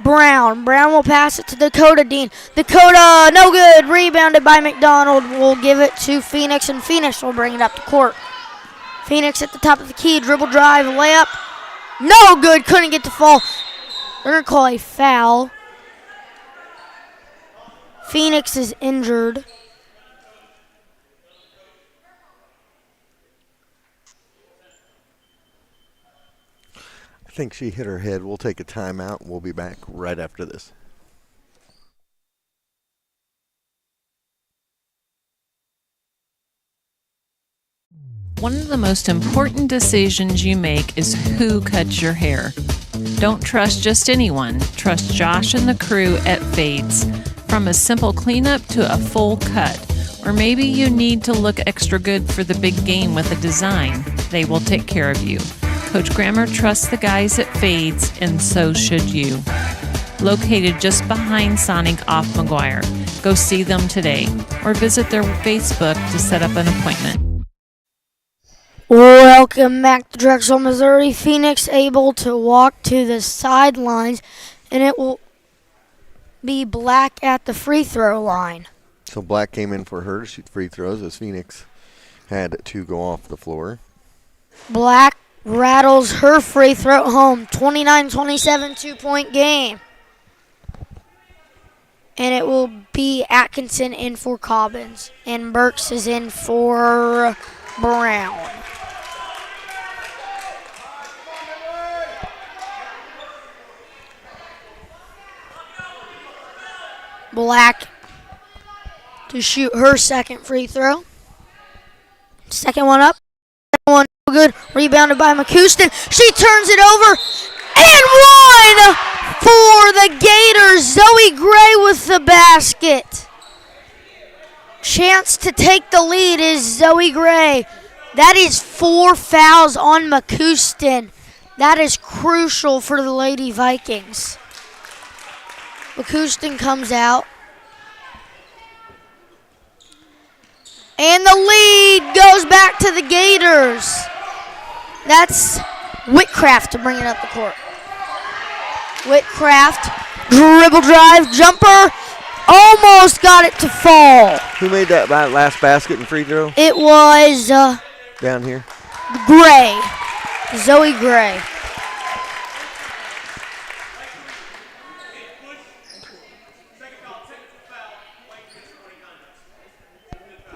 Brown. Brown will pass it to Dakota Dean. Dakota, no good. Rebounded by McDonald. Will give it to Phoenix. And Phoenix will bring it up the court. Phoenix at the top of the key. Dribble drive. Layup. No good. Couldn't get to fall. They're going to call a foul. Phoenix is injured. I think she hit her head. We'll take a timeout. We'll be back right after this. One of the most important decisions you make is who cuts your hair. Don't trust just anyone. Trust Josh and the crew at Fades. From a simple cleanup to a full cut. Or maybe you need to look extra good for the big game with a design. They will take care of you. Coach Grammer trusts the guys at Fades, and so should you. Located just behind Sonic off McGuire. Go see them today or visit their Facebook to set up an appointment. Welcome back to Drexel, Missouri. Phoenix able to walk to the sidelines, and it will be Black at the free throw line. So Black came in for her to shoot free throws as Phoenix had to go off the floor. Black rattles her free throw home. 29-27 two-point game. And it will be Atkinson in for Cobbins. And Burks is in for Brown. Black to shoot her second free throw. Second one up. Second one good. Rebounded by McCouston. She turns it over. And one for the Gators. Zoe Gray with the basket. Chance to take the lead is Zoe Gray. That is 4 fouls on McCouston. That is crucial for the Lady Vikings. McCouston comes out. And the lead goes back to the Gators. That's Whitcraft to bring it up the court. Whitcraft, dribble drive, jumper, almost got it to fall. Who made that last basket and free throw? It was Down here. Gray, Zoe Gray.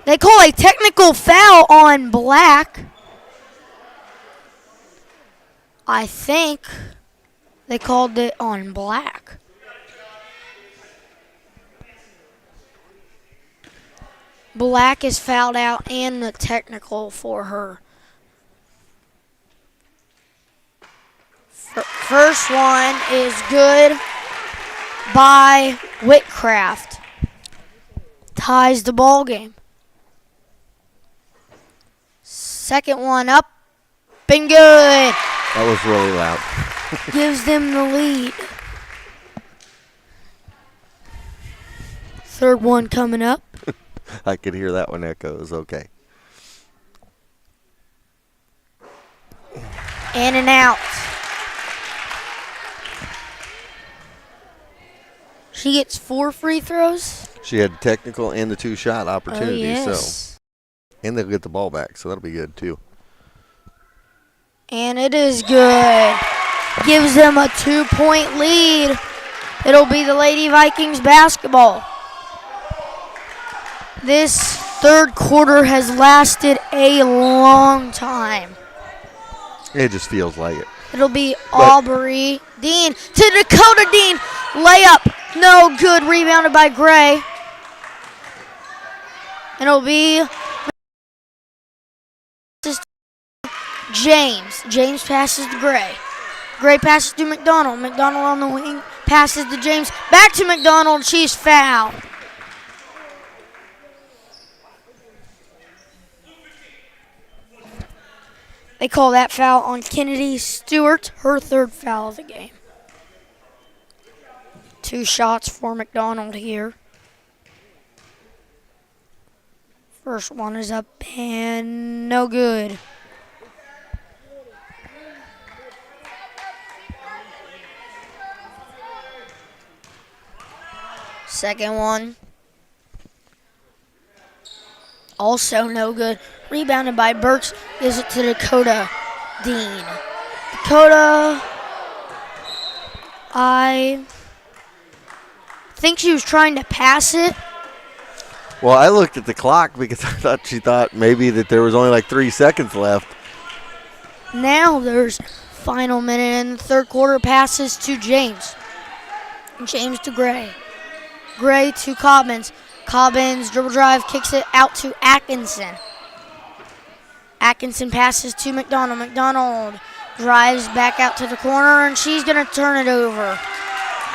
They call a technical foul on Black. I think they called it on Black. Black is fouled out and the technical for her. First one is good by Whitcraft. Ties the ball game. Second one up and good. That was really loud. Gives them the lead. Third one coming up. I could hear that one echo. It was okay. In and out. She gets 4 free throws. She had technical and the 2-shot opportunity. yes. So, and they'll get the ball back, so that'll be good too. And it is good. Gives them a 2-point lead. It'll be the Lady Vikings basketball. This third quarter has lasted a long time. It just feels like it. It'll be Aubrey Dean to Dakota Dean. Layup. No good. Rebounded by Gray. And it'll be James. James passes to Gray. Gray passes to McDonald. McDonald on the wing. Passes to James. Back to McDonald. She's fouled. They call that foul on Kennedy Stewart, her third foul of the game. 2 shots for McDonald here. First one is up and no good. Second one. Also no good. Rebounded by Burks. Gives it to Dakota Dean. Dakota, I think she was trying to pass it. Well, I looked at the clock because I thought she thought maybe that there was only like 3 seconds left. Now there's final minute in the third quarter. Passes to James. James to Gray. Gray to Cobbins. Cobbins dribble drive, kicks it out to Atkinson. Atkinson passes to McDonald. McDonald drives back out to the corner, and she's going to turn it over.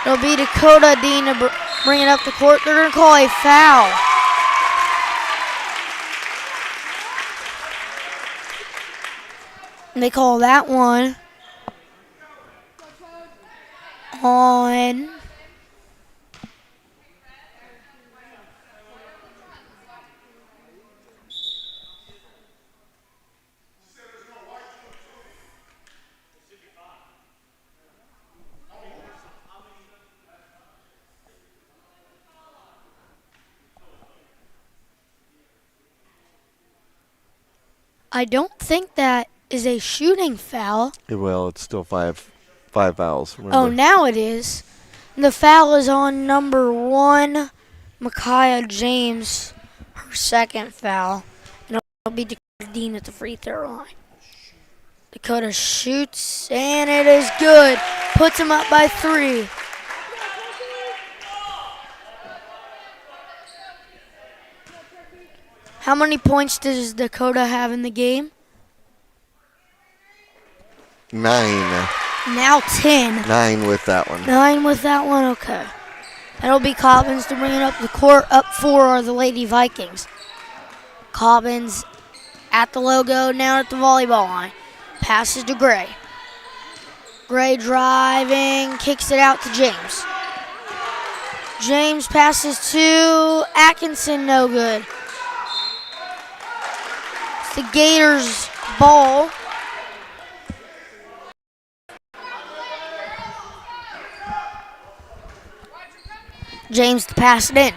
It'll be Dakota Dean to bring it up the court. They're going to call a foul. And they call that one on I don't think that is a shooting foul. Well, it's still five fouls. Remember. Oh, now it is. The foul is on number 1, Micaiah James, her second foul. And it'll be Dakota Dean at the free throw line. Dakota shoots, and it is good. Puts him up by 3. How many points does Dakota have in the game? 9. Now 10. 9 with that one. 9 with that one, okay. That'll be Cobbins to bring it up the court. Up 4 are the Lady Vikings. Cobbins at the logo, now at the volleyball line. Passes to Gray. Gray driving, kicks it out to James. James passes to Atkinson, no good. It's the Gators' ball. James to pass it in.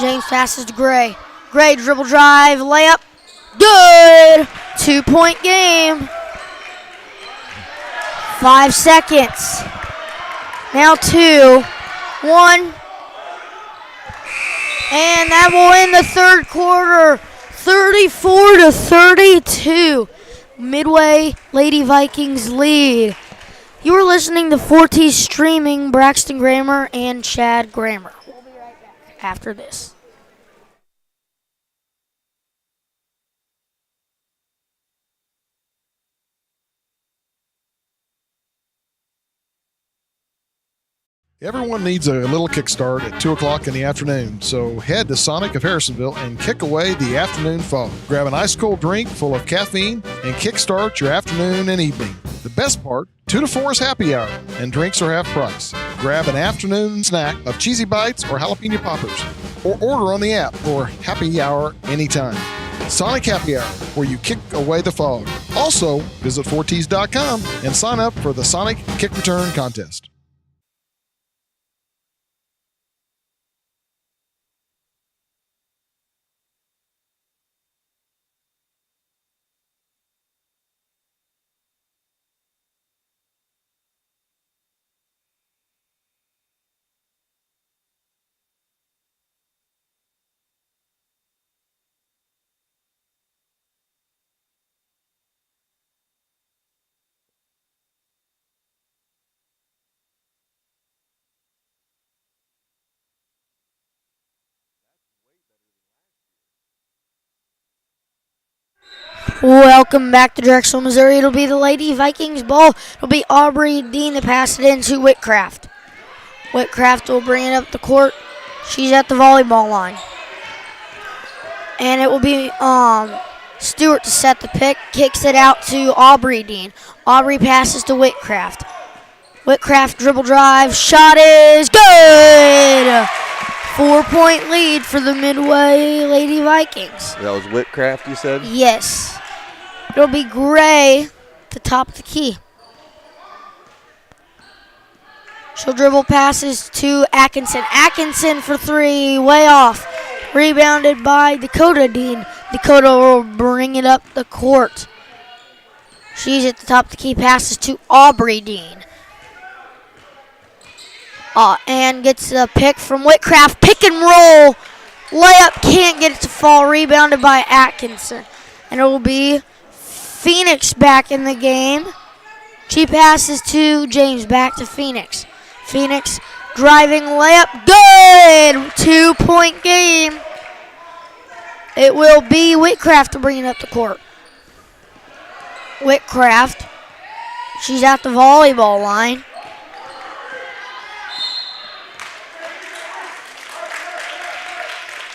James passes to Gray. Gray dribble drive, layup. Good! 2-point game. 5 seconds. Now 2, 1. And that will end the third quarter. 34-32. Midway Lady Vikings lead. You are listening to 4T Streaming, Braxton Grammer and Chad Grammer. We'll be right back after this. Everyone needs a little kickstart at 2 o'clock in the afternoon, so head to Sonic of Harrisonville and kick away the afternoon fog. Grab an ice cold drink full of caffeine and kickstart your afternoon and evening. The best part, 2 to 4 is happy hour, and drinks are half price. Grab an afternoon snack of cheesy bites or jalapeno poppers, or order on the app for happy hour anytime. Sonic Happy Hour, where you kick away the fog. Also, visit 4ts.com and sign up for the Sonic Kick Return Contest. Welcome back to Drexel, Missouri. It'll be the Lady Vikings ball. It'll be Aubrey Dean to pass it into Whitcraft. Whitcraft will bring it up the court. She's at the volleyball line. And it will be Stewart to set the pick, kicks it out to Aubrey Dean. Aubrey passes to Whitcraft. Whitcraft dribble drive, shot is good! 4-point lead for the Midway Lady Vikings. That was Whitcraft, you said? Yes. It'll be Gray to top of the key. She'll dribble passes to Atkinson. Atkinson for three, way off. Rebounded by Dakota Dean. Dakota will bring it up the court. She's at the top of the key, passes to Aubrey Dean. And gets a pick from Whitcraft. Pick and roll. Layup, can't get it to fall. Rebounded by Atkinson. And it will be Phoenix back in the game. She passes to James, back to Phoenix. Phoenix driving layup, good! 2-point game. It will be Whitcraft to bring it up the court. Whitcraft, she's at the volleyball line.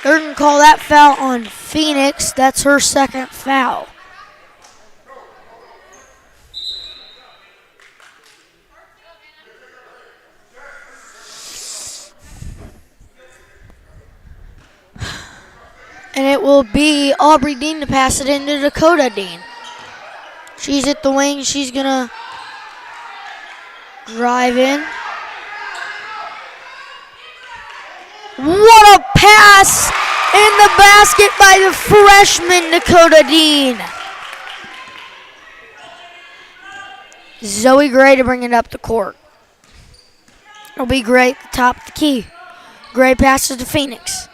They're going to call that foul on Phoenix. That's her second foul. And it will be Aubrey Dean to pass it into Dakota Dean. She's at the wing. She's going to drive in. What a pass in the basket by the freshman Dakota Dean. Zoe Gray to bring it up the court. It'll be Gray at the top of the key. Gray passes to Phoenix.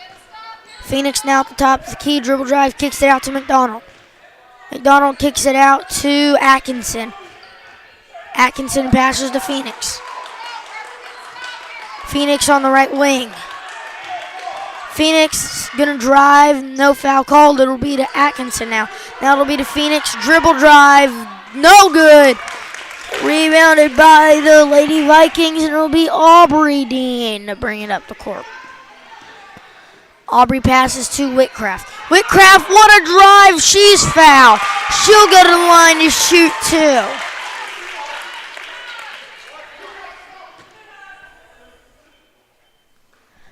Phoenix now at the top of the key. Dribble drive, kicks it out to McDonald. McDonald kicks it out to Atkinson. Atkinson passes to Phoenix. Phoenix on the right wing. Phoenix gonna drive, no foul called. It'll be to Atkinson now. Now it'll be to Phoenix, dribble drive, no good. Rebounded by the Lady Vikings, and it'll be Aubrey Dean to bring it up the court. Aubrey passes to Whitcraft. Whitcraft, what a drive, she's fouled. She'll go to the line to shoot two.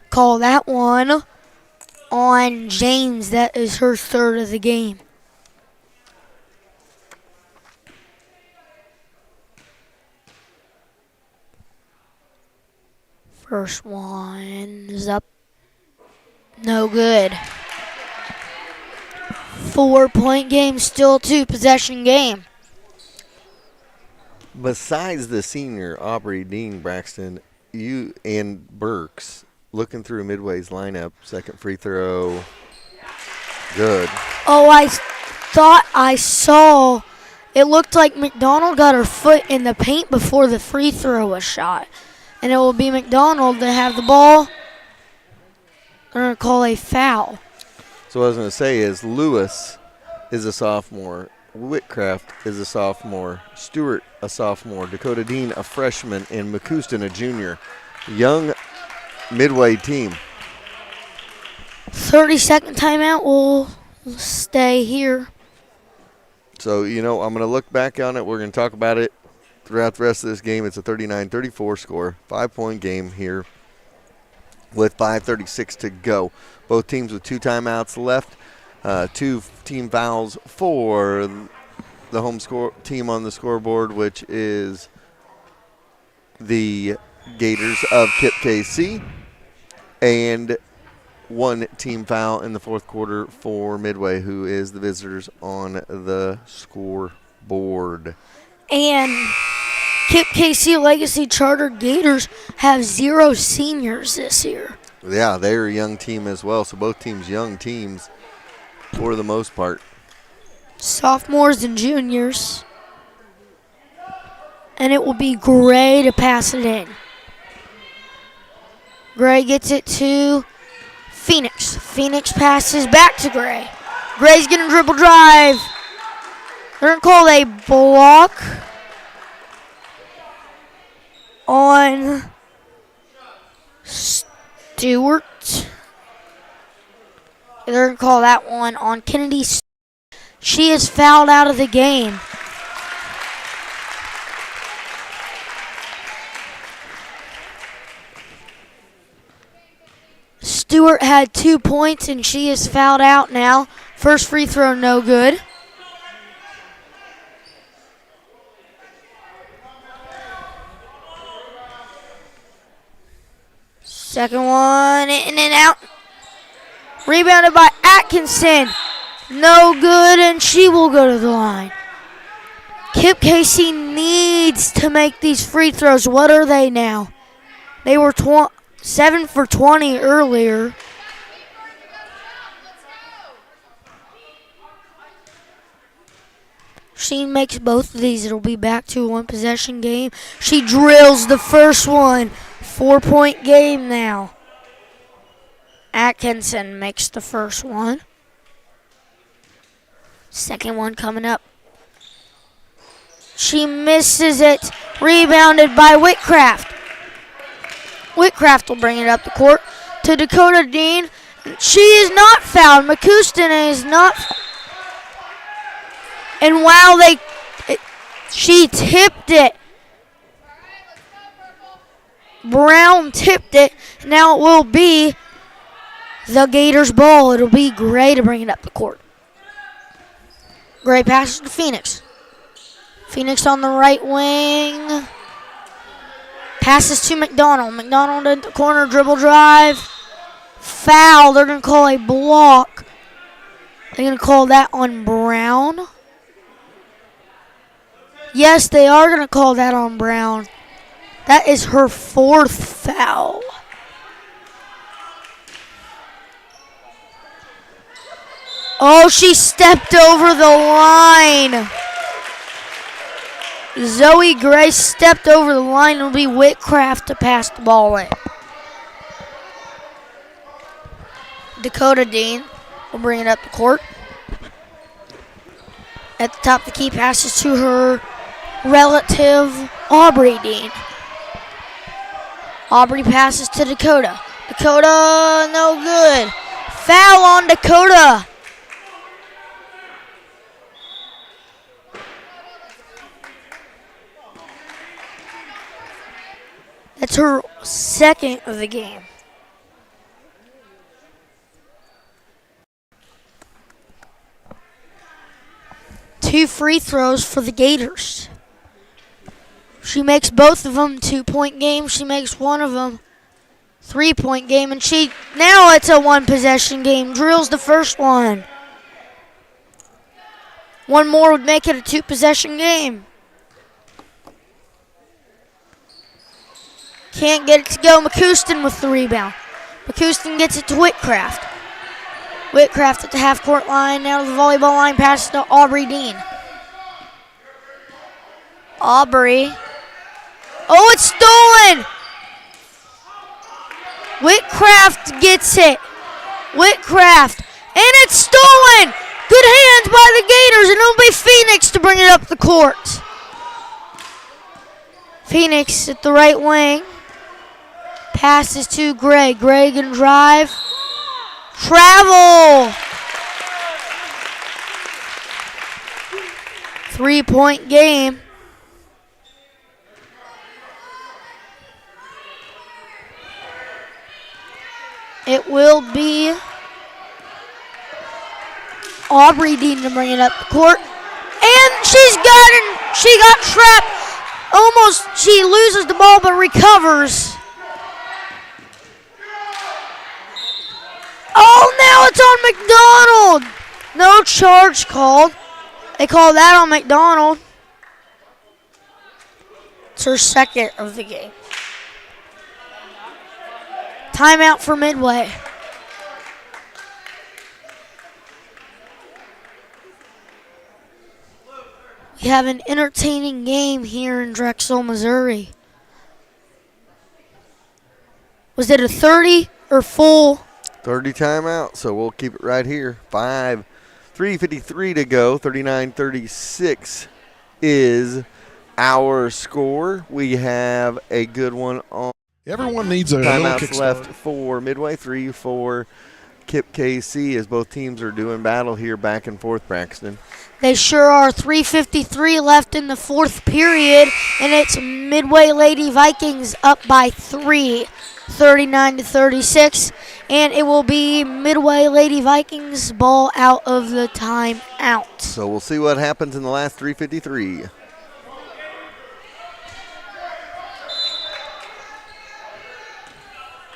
Call that one on James. That is her third of the game. First one is up. No good. 4-point game, still 2-possession game. Besides the senior, Aubrey Dean, Braxton, you and Burks, looking through Midway's lineup, second free throw, good. Oh, I thought I saw, it looked like McDonald got her foot in the paint before the free throw was shot. And it will be McDonald to have the ball. They're going to call a foul. So what I was going to say is Lewis is a sophomore. Whitcraft is a sophomore. Stewart a sophomore. Dakota Dean a freshman. And McCouston a junior. Young Midway team. 30-second timeout will stay here. So, you know, I'm going to look back on it. We're going to talk about it throughout the rest of this game. It's a 39-34 score. 5-point game here with 5:36 to go. Both teams with 2 timeouts left. 2 team fouls for the home score team on the scoreboard, which is the Gators of KIPP KC. And 1 team foul in the fourth quarter for Midway, who is the visitors on the scoreboard. And KIPP KC Legacy Charter Gators have 0 seniors this year. Yeah, they're a young team as well. So both teams young teams for the most part. Sophomores and juniors. And it will be Gray to pass it in. Gray gets it to Phoenix. Phoenix passes back to Gray. Gray's going to dribble drive. They're going to call a block on Stewart. They're going to call that one on Kennedy. She is fouled out of the game. Stewart had 2 points, and she is fouled out now. First free throw, no good. Second one, in and out. Rebounded by Atkinson. No good, and she will go to the line. KIPP KC needs to make these free throws. What are they now? They were 7 for 20 earlier. She makes both of these. It'll be back to a one-possession game. She drills the first one. 4-point game now. Atkinson makes the first one. Second one coming up. She misses it. Rebounded by Whitcraft. Whitcraft will bring it up the court to Dakota Dean. She is not fouled. McCouston is not. And while she tipped it. Brown tipped it. Now it will be the Gators' ball. It'll be Gray to bring it up the court. Gray passes to Phoenix. Phoenix on the right wing. Passes to McDonald. McDonald in the corner, dribble drive. Foul. They're going to call a block. They're going to call that on Brown. Yes, they are going to call that on Brown. That is her 4th foul. Oh, she stepped over the line. Zoe Gray stepped over the line. It'll be Whitcraft to pass the ball in. Dakota Dean will bring it up the court. At the top of the key, passes to her relative, Aubrey Dean. Aubrey passes to Dakota. Dakota, no good. Foul on Dakota. That's her 2nd of the game. Two free throws for the Gators. She makes both of them 2-point game. She makes one of them 3-point game. And now it's a one-possession game. Drills the first one. One more would make it a 2-possession game. Can't get it to go. McCouston with the rebound. McCouston gets it to Whitcraft. Whitcraft at the half-court line. Now to the volleyball line. Passes to Aubrey Dean. Aubrey. Oh, it's stolen! Whitcraft gets it. Whitcraft. And it's stolen! Good hands by the Gators, and it'll be Phoenix to bring it up the court. Phoenix at the right wing. Passes to Gray. Gray can drive. Travel! 3-point game. It will be Aubrey Dean to bring it up the court. And she got trapped. Almost, she loses the ball but recovers. Oh, now it's on McDonald. No charge called. They call that on McDonald. It's her 2nd of the game. Timeout for Midway. We have an entertaining game here in Drexel, Missouri. Was it a 30 or full? 30 timeout, so we'll keep it right here. 3:53 to go. 39-36 is our score. We have a good one on. Everyone needs a little Timeouts kickstart. left for Midway. 3, 4, KIPP KC as both teams are doing battle here back and forth, Braxton. They sure are. 3:53 left in the fourth period, and it's Midway Lady Vikings up by 3, 39-36, and it will be Midway Lady Vikings ball out of the timeout. So we'll see what happens in the last 3:53.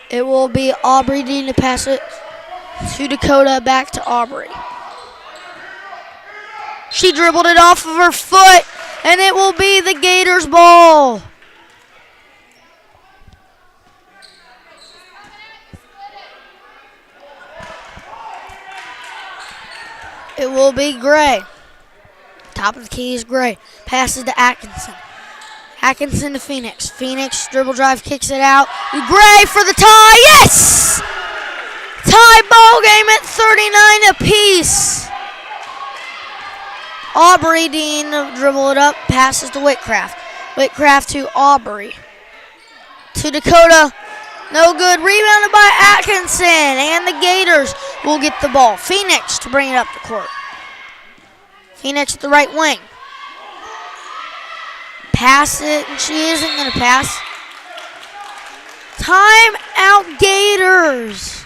It will be Aubrey Dean to pass it to Dakota, back to Aubrey. She dribbled it off of her foot, and it will be the Gators' ball. It will be Gray. Top of the key is Gray. Passes to Atkinson. Atkinson to Phoenix. Phoenix dribble drive, kicks it out. Gray for the tie. Yes! Tie ball game at 39 apiece. Aubrey Dean dribble it up, passes to Whitcraft. Whitcraft to Aubrey. To Dakota. No good. Rebounded by Atkinson. And the Gators will get the ball. Phoenix to bring it up the court. Phoenix at the right wing. Pass it, and she isn't going to pass. Time out, Gators.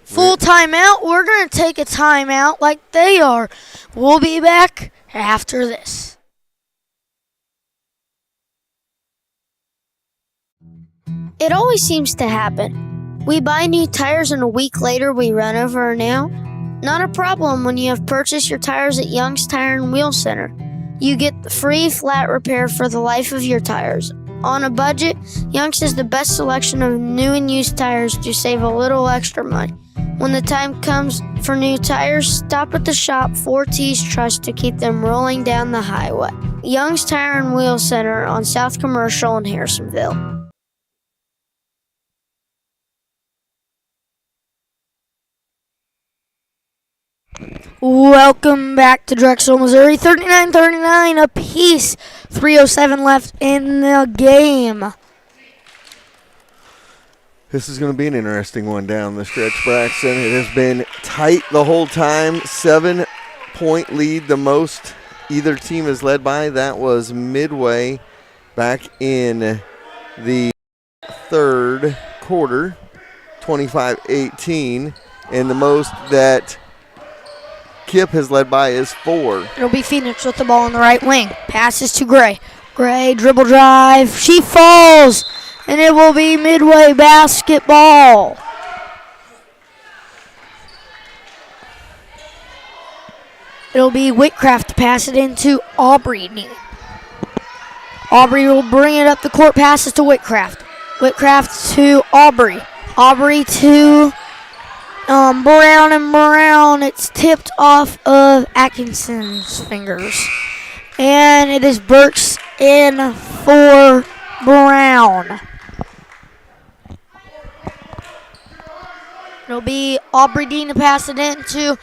Full timeout. We're going to take a timeout like they are. We'll be back after this. It always seems to happen. We buy new tires and a week later we run over a nail. Not a problem when you have purchased your tires at Young's Tire and Wheel Center. You get the free flat repair for the life of your tires. On a budget, Young's has the best selection of new and used tires to save a little extra money. When the time comes for new tires, stop at the shop 4T's Trust to keep them rolling down the highway. Young's Tire and Wheel Center on South Commercial in Harrisonville. Welcome back to Drexel, Missouri. 39-39 apiece. 3:07 left in the game. This is going to be an interesting one down the stretch, Braxton. It has been tight the whole time. 7-point lead, the most either team is led by. That was Midway back in the third quarter, 25-18. And the most that KIPP has led by is 4. It'll be Phoenix with the ball on the right wing. Passes to Gray. Gray dribble drive. She falls. And it will be Midway basketball. It'll be Whitcraft to pass it into Aubrey. Aubrey will bring it up the court. Passes to Whitcraft. Whitcraft to Aubrey. Aubrey to Brown and Brown. It's tipped off of Atkinson's fingers. And it is Burks in for Brown. It'll be Aubrey Dean to pass it into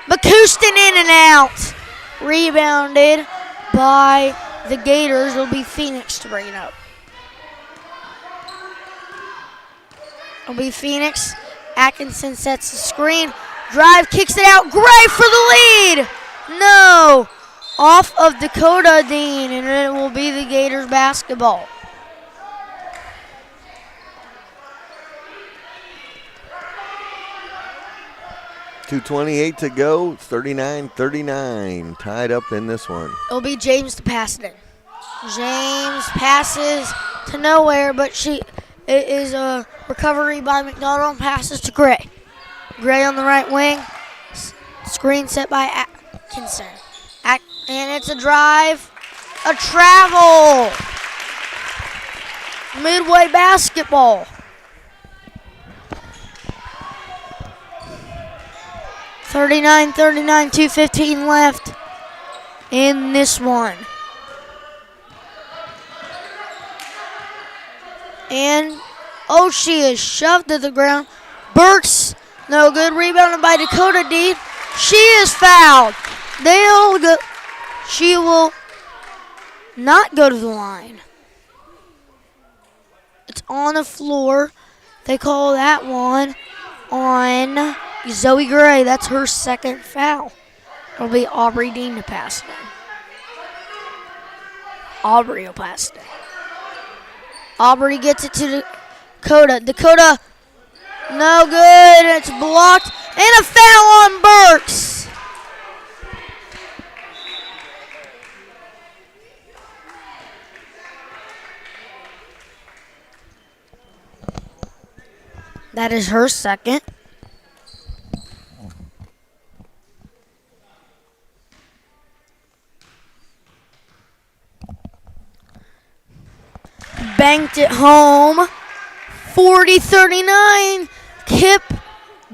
McCouston, in and out. Rebounded by the Gators. It'll be Phoenix to bring it up. It'll be Phoenix. Atkinson sets the screen. Drive, kicks it out. Gray for the lead. No. Off of Dakota Dean, and it will be the Gators basketball. .228 to go. 39-39. Tied up in this one. It'll be James to pass it in. James passes to nowhere, but it is a recovery by McDonald. Passes to Gray. Gray on the right wing. Screen set by Atkinson. And it's a drive. A travel. Midway basketball. 39-39, 2:15 left in this one. And, she is shoved to the ground. Burks, no good. Rebounded by Dakota Dean. She is fouled. She will not go to the line. on the floor. They call that one on Zoe Gray. That's her second foul. It'll be Aubrey Dean to pass it in. Aubrey will pass it in. Aubrey gets it to Dakota. Dakota, no good. It's blocked. And a foul on Burks. That is her second. Banked it home. 40-39. KIPP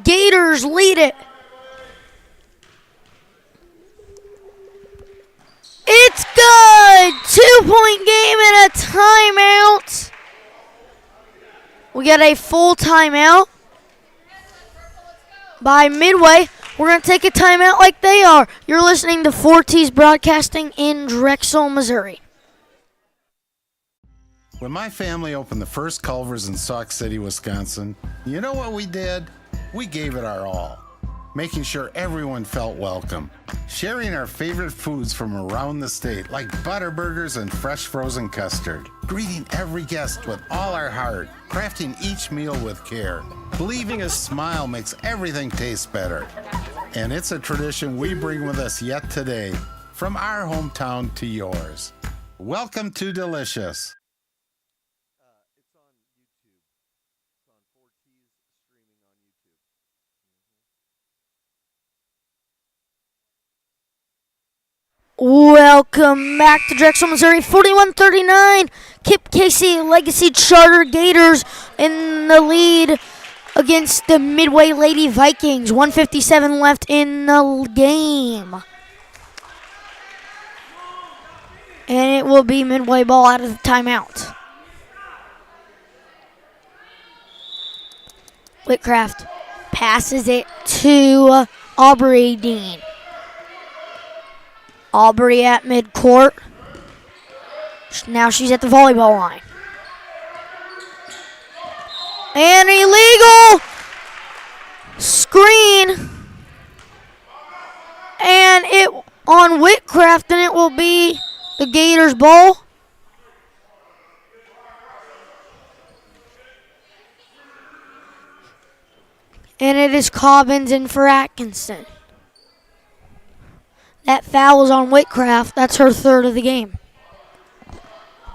Gators lead it. It's good. 2-point game and a timeout. We got a full timeout by Midway. We're going to take a timeout like they are. You're listening to 4T's Broadcasting in Drexel, Missouri. When my family opened the first Culver's in Sauk City, Wisconsin, you know what we did? We gave it our all, making sure everyone felt welcome, sharing our favorite foods from around the state, like Butterburgers and fresh frozen custard, greeting every guest with all our heart, crafting each meal with care, believing a smile makes everything taste better. And it's a tradition we bring with us yet today, from our hometown to yours. Welcome to Delicious. Welcome back to Drexel, Missouri. 41-39. KIPP KC Legacy Charter Gators in the lead against the Midway Lady Vikings. 1:57 left in the game. And it will be Midway ball out of the timeout. Whitcraft passes it to Aubrey Dean. Aubrey at midcourt. Now she's at the volleyball line. And illegal screen. And it on Whitcraft, and it will be the Gators ball. And it is Cobbins in for Atkinson. That foul is on Whitcraft. That's her third of the game.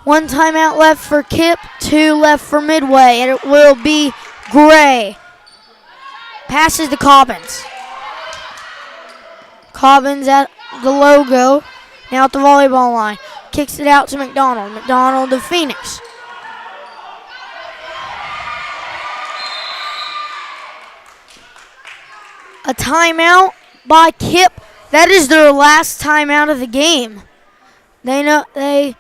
1 timeout left for KIPP, 2 left for Midway, and it will be Gray. Passes to Cobbins. Cobbins at the logo, now at the volleyball line. Kicks it out to McDonald. McDonald to Phoenix. A timeout by KIPP. That is their last timeout of the game. They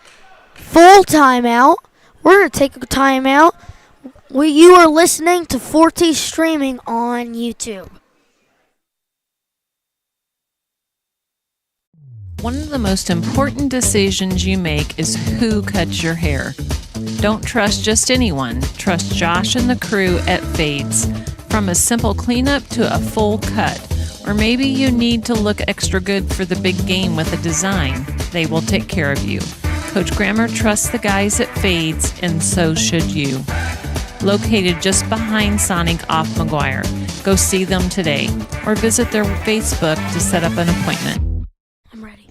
full timeout. We're going to take a timeout. You are listening to 4T streaming on YouTube. One of the most important decisions you make is who cuts your hair. Don't trust just anyone. Trust Josh and the crew at Fades. From a simple cleanup to a full cut. Or maybe you need to look extra good for the big game with a design. They will take care of you. Coach Grammer trusts the guys at Fades, and so should you. Located just behind Sonic off McGuire. Go see them today or visit their Facebook to set up an appointment. I'm ready.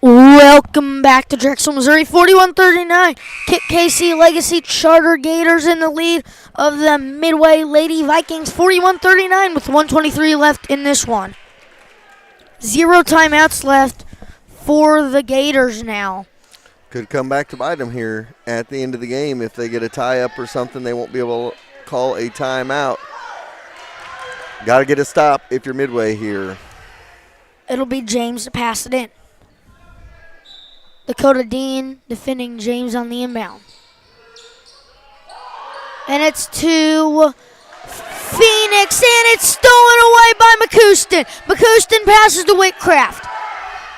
Welcome back to Drexel, Missouri. 41-39. KIPP KC Legacy Charter Gators in the lead of the Midway Lady Vikings. 41-39 with 1:23 left in this one. 0 timeouts left for the Gators now. Could come back to bite them here at the end of the game. If they get a tie-up or something, they won't be able to call a timeout. Got to get a stop if you're Midway here. It'll be James to pass it in. Dakota Dean defending James on the inbound. And it's to Phoenix, and it's stolen away by McCouston. McCouston passes to Whitcraft.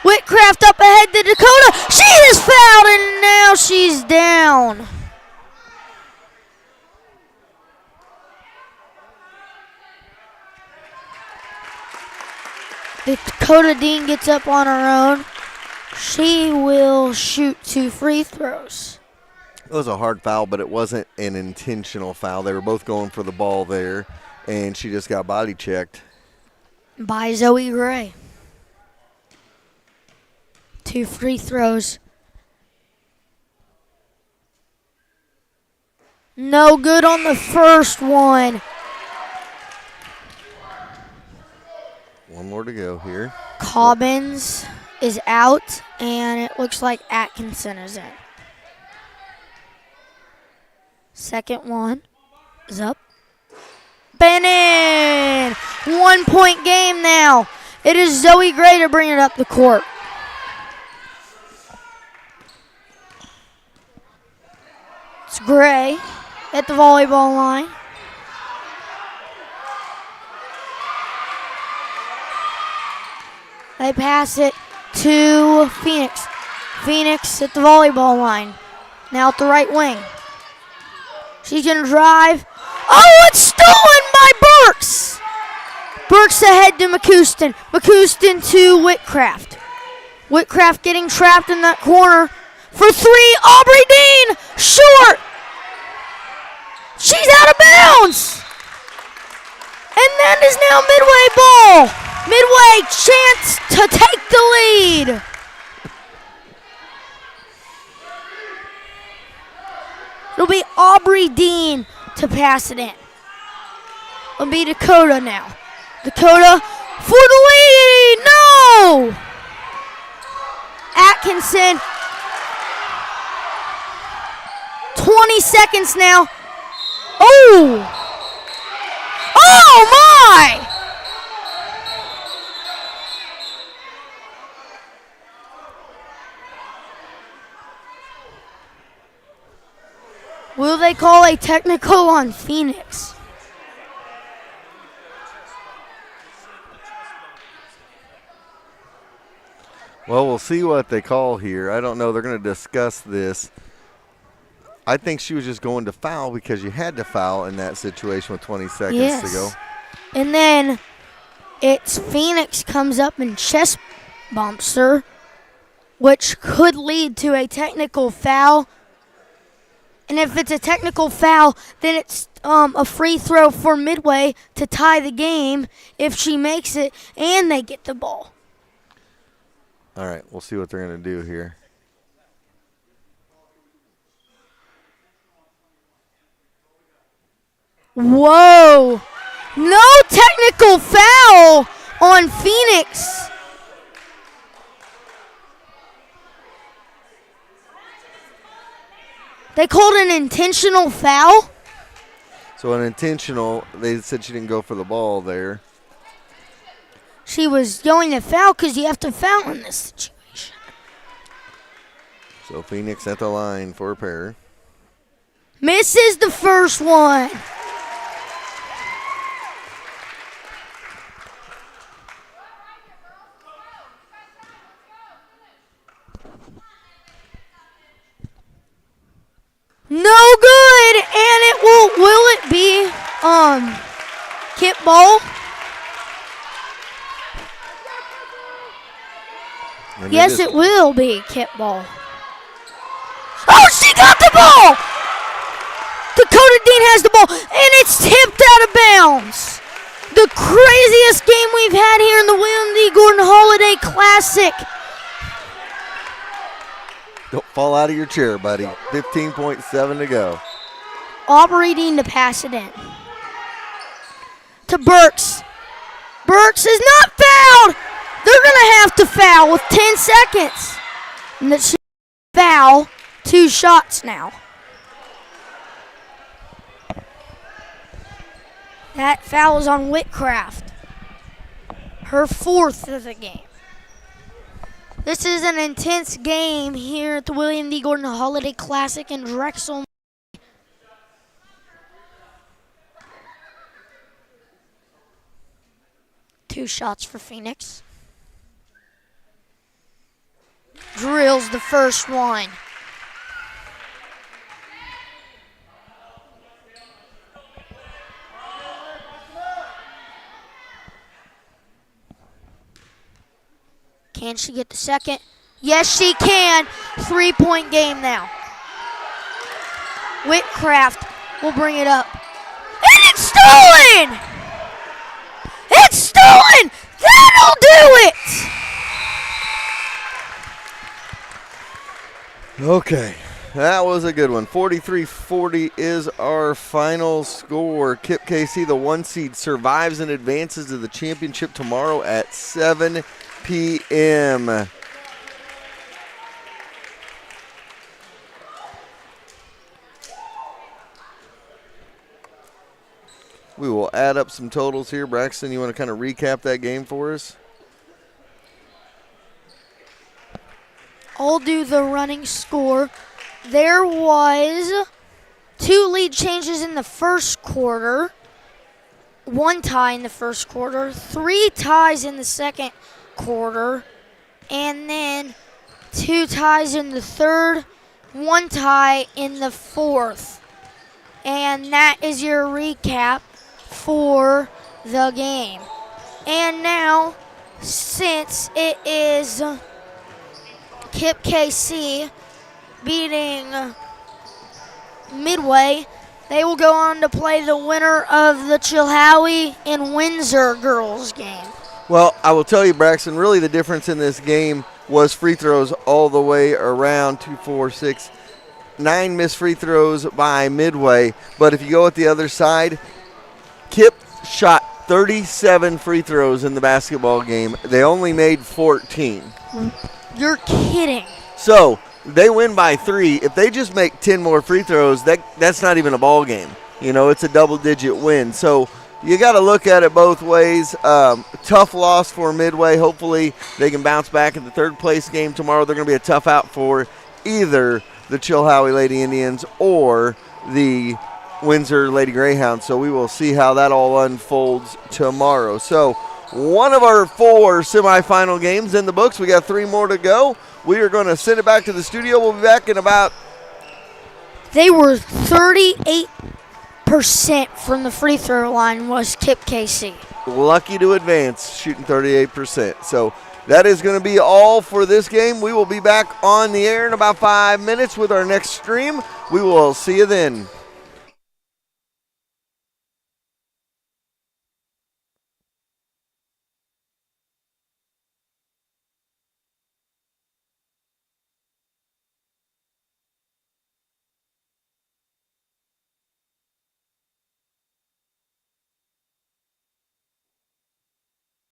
Whitcraft up ahead to Dakota. She is fouled, and now she's down. Dakota Dean gets up on her own. She will shoot 2 free throws. It was a hard foul, but it wasn't an intentional foul. They were both going for the ball there, and she just got body checked. By Zoe Gray. 2 free throws. No good on the first one. One more to go here. Cobbins is out, and it looks like Atkinson is in. Second one is up. Bannon! 1 point game now. It is Zoe Gray to bring it up the court. It's Gray at the volleyball line. They pass it to Phoenix. Phoenix at the volleyball line. Now at the right wing. She's going to drive. Oh, it's stolen by Burks. Burks ahead to McCouston. McCouston to Whitcraft. Whitcraft getting trapped in that corner for 3. Aubrey Dean, short. She's out of bounds. And that is now Midway ball. Midway chance to take the lead. It'll be Aubrey Dean to pass it in. It'll be Dakota now. Dakota for the lead. No! Atkinson. 20 seconds now. Oh! Oh my! Will they call a technical on Phoenix? Well, we'll see what they call here. I don't know. They're going to discuss this. I think she was just going to foul because you had to foul in that situation with 20 seconds to go. And then it's Phoenix comes up and chest bumps her, which could lead to a technical foul. And if it's a technical foul, then it's a free throw for Midway to tie the game if she makes it and they get the ball. All right, we'll see what they're going to do here. Whoa! No technical foul on Phoenix. They called an intentional foul. So an intentional, they said she didn't go for the ball there. She was going to foul because you have to foul in this situation. So Phoenix at the line for a pair. Misses the first one. No good, and it will it be KIPP ball? And Yes, it will be KIPP ball. Oh, she got the ball! Dakota Dean has the ball, and it's tipped out of bounds. The craziest game we've had here in the William D. Gordon Holiday Classic. Don't fall out of your chair, buddy. 15.7 to go. Aubrey Dean to pass it in. To Burks. Burks is not fouled. They're going to have to foul with 10 seconds. And that should foul 2 shots now. That foul is on Whitcraft. Her 4th of the game. This is an intense game here at the William D. Gordon Holiday Classic in Drexel. Two shots for Phoenix. Drills the first one. Can she get the second? Yes, she can. 3-point game now. Whitcraft will bring it up. And it's stolen! It's stolen! That'll do it! Okay, that was a good one. 43-40 is our final score. KIPP KC, the 1 seed, survives and advances to the championship tomorrow at 7 p.m. We will add up some totals here. Braxton, you want to kind of recap that game for us? I'll do the running score. There was 2 lead changes in the first quarter, 1 tie in the first quarter, 3 ties in the second quarter, and then 2 ties in the third, 1 tie in the fourth. And that is your recap for the game. And now, since it is KIPP KC beating Midway, they will go on to play the winner of the Chilhowie and Windsor girls game. Well, I will tell you, Braxton, really the difference in this game was free throws all the way around. 2, 4, 6, 9 missed free throws by Midway. But if you go at the other side, KIPP shot 37 free throws in the basketball game. They only made 14. You're kidding. So they win by 3. If they just make 10 more free throws, that's not even a ball game. You know, it's a double-digit win. So you got to look at it both ways. Tough loss for Midway. Hopefully they can bounce back in the third-place game tomorrow. They're going to be a tough out for either the Chilhowie Lady Indians or the Windsor Lady Greyhounds. So we will see how that all unfolds tomorrow. So one of our 4 semifinal games in the books. We got 3 more to go. We are going to send it back to the studio. We'll be back in about... They were 38% from the free throw line was KIPP KC. Lucky to advance, shooting 38%. So that is going to be all for this game. We will be back on the air in about 5 minutes with our next stream. We will see you then.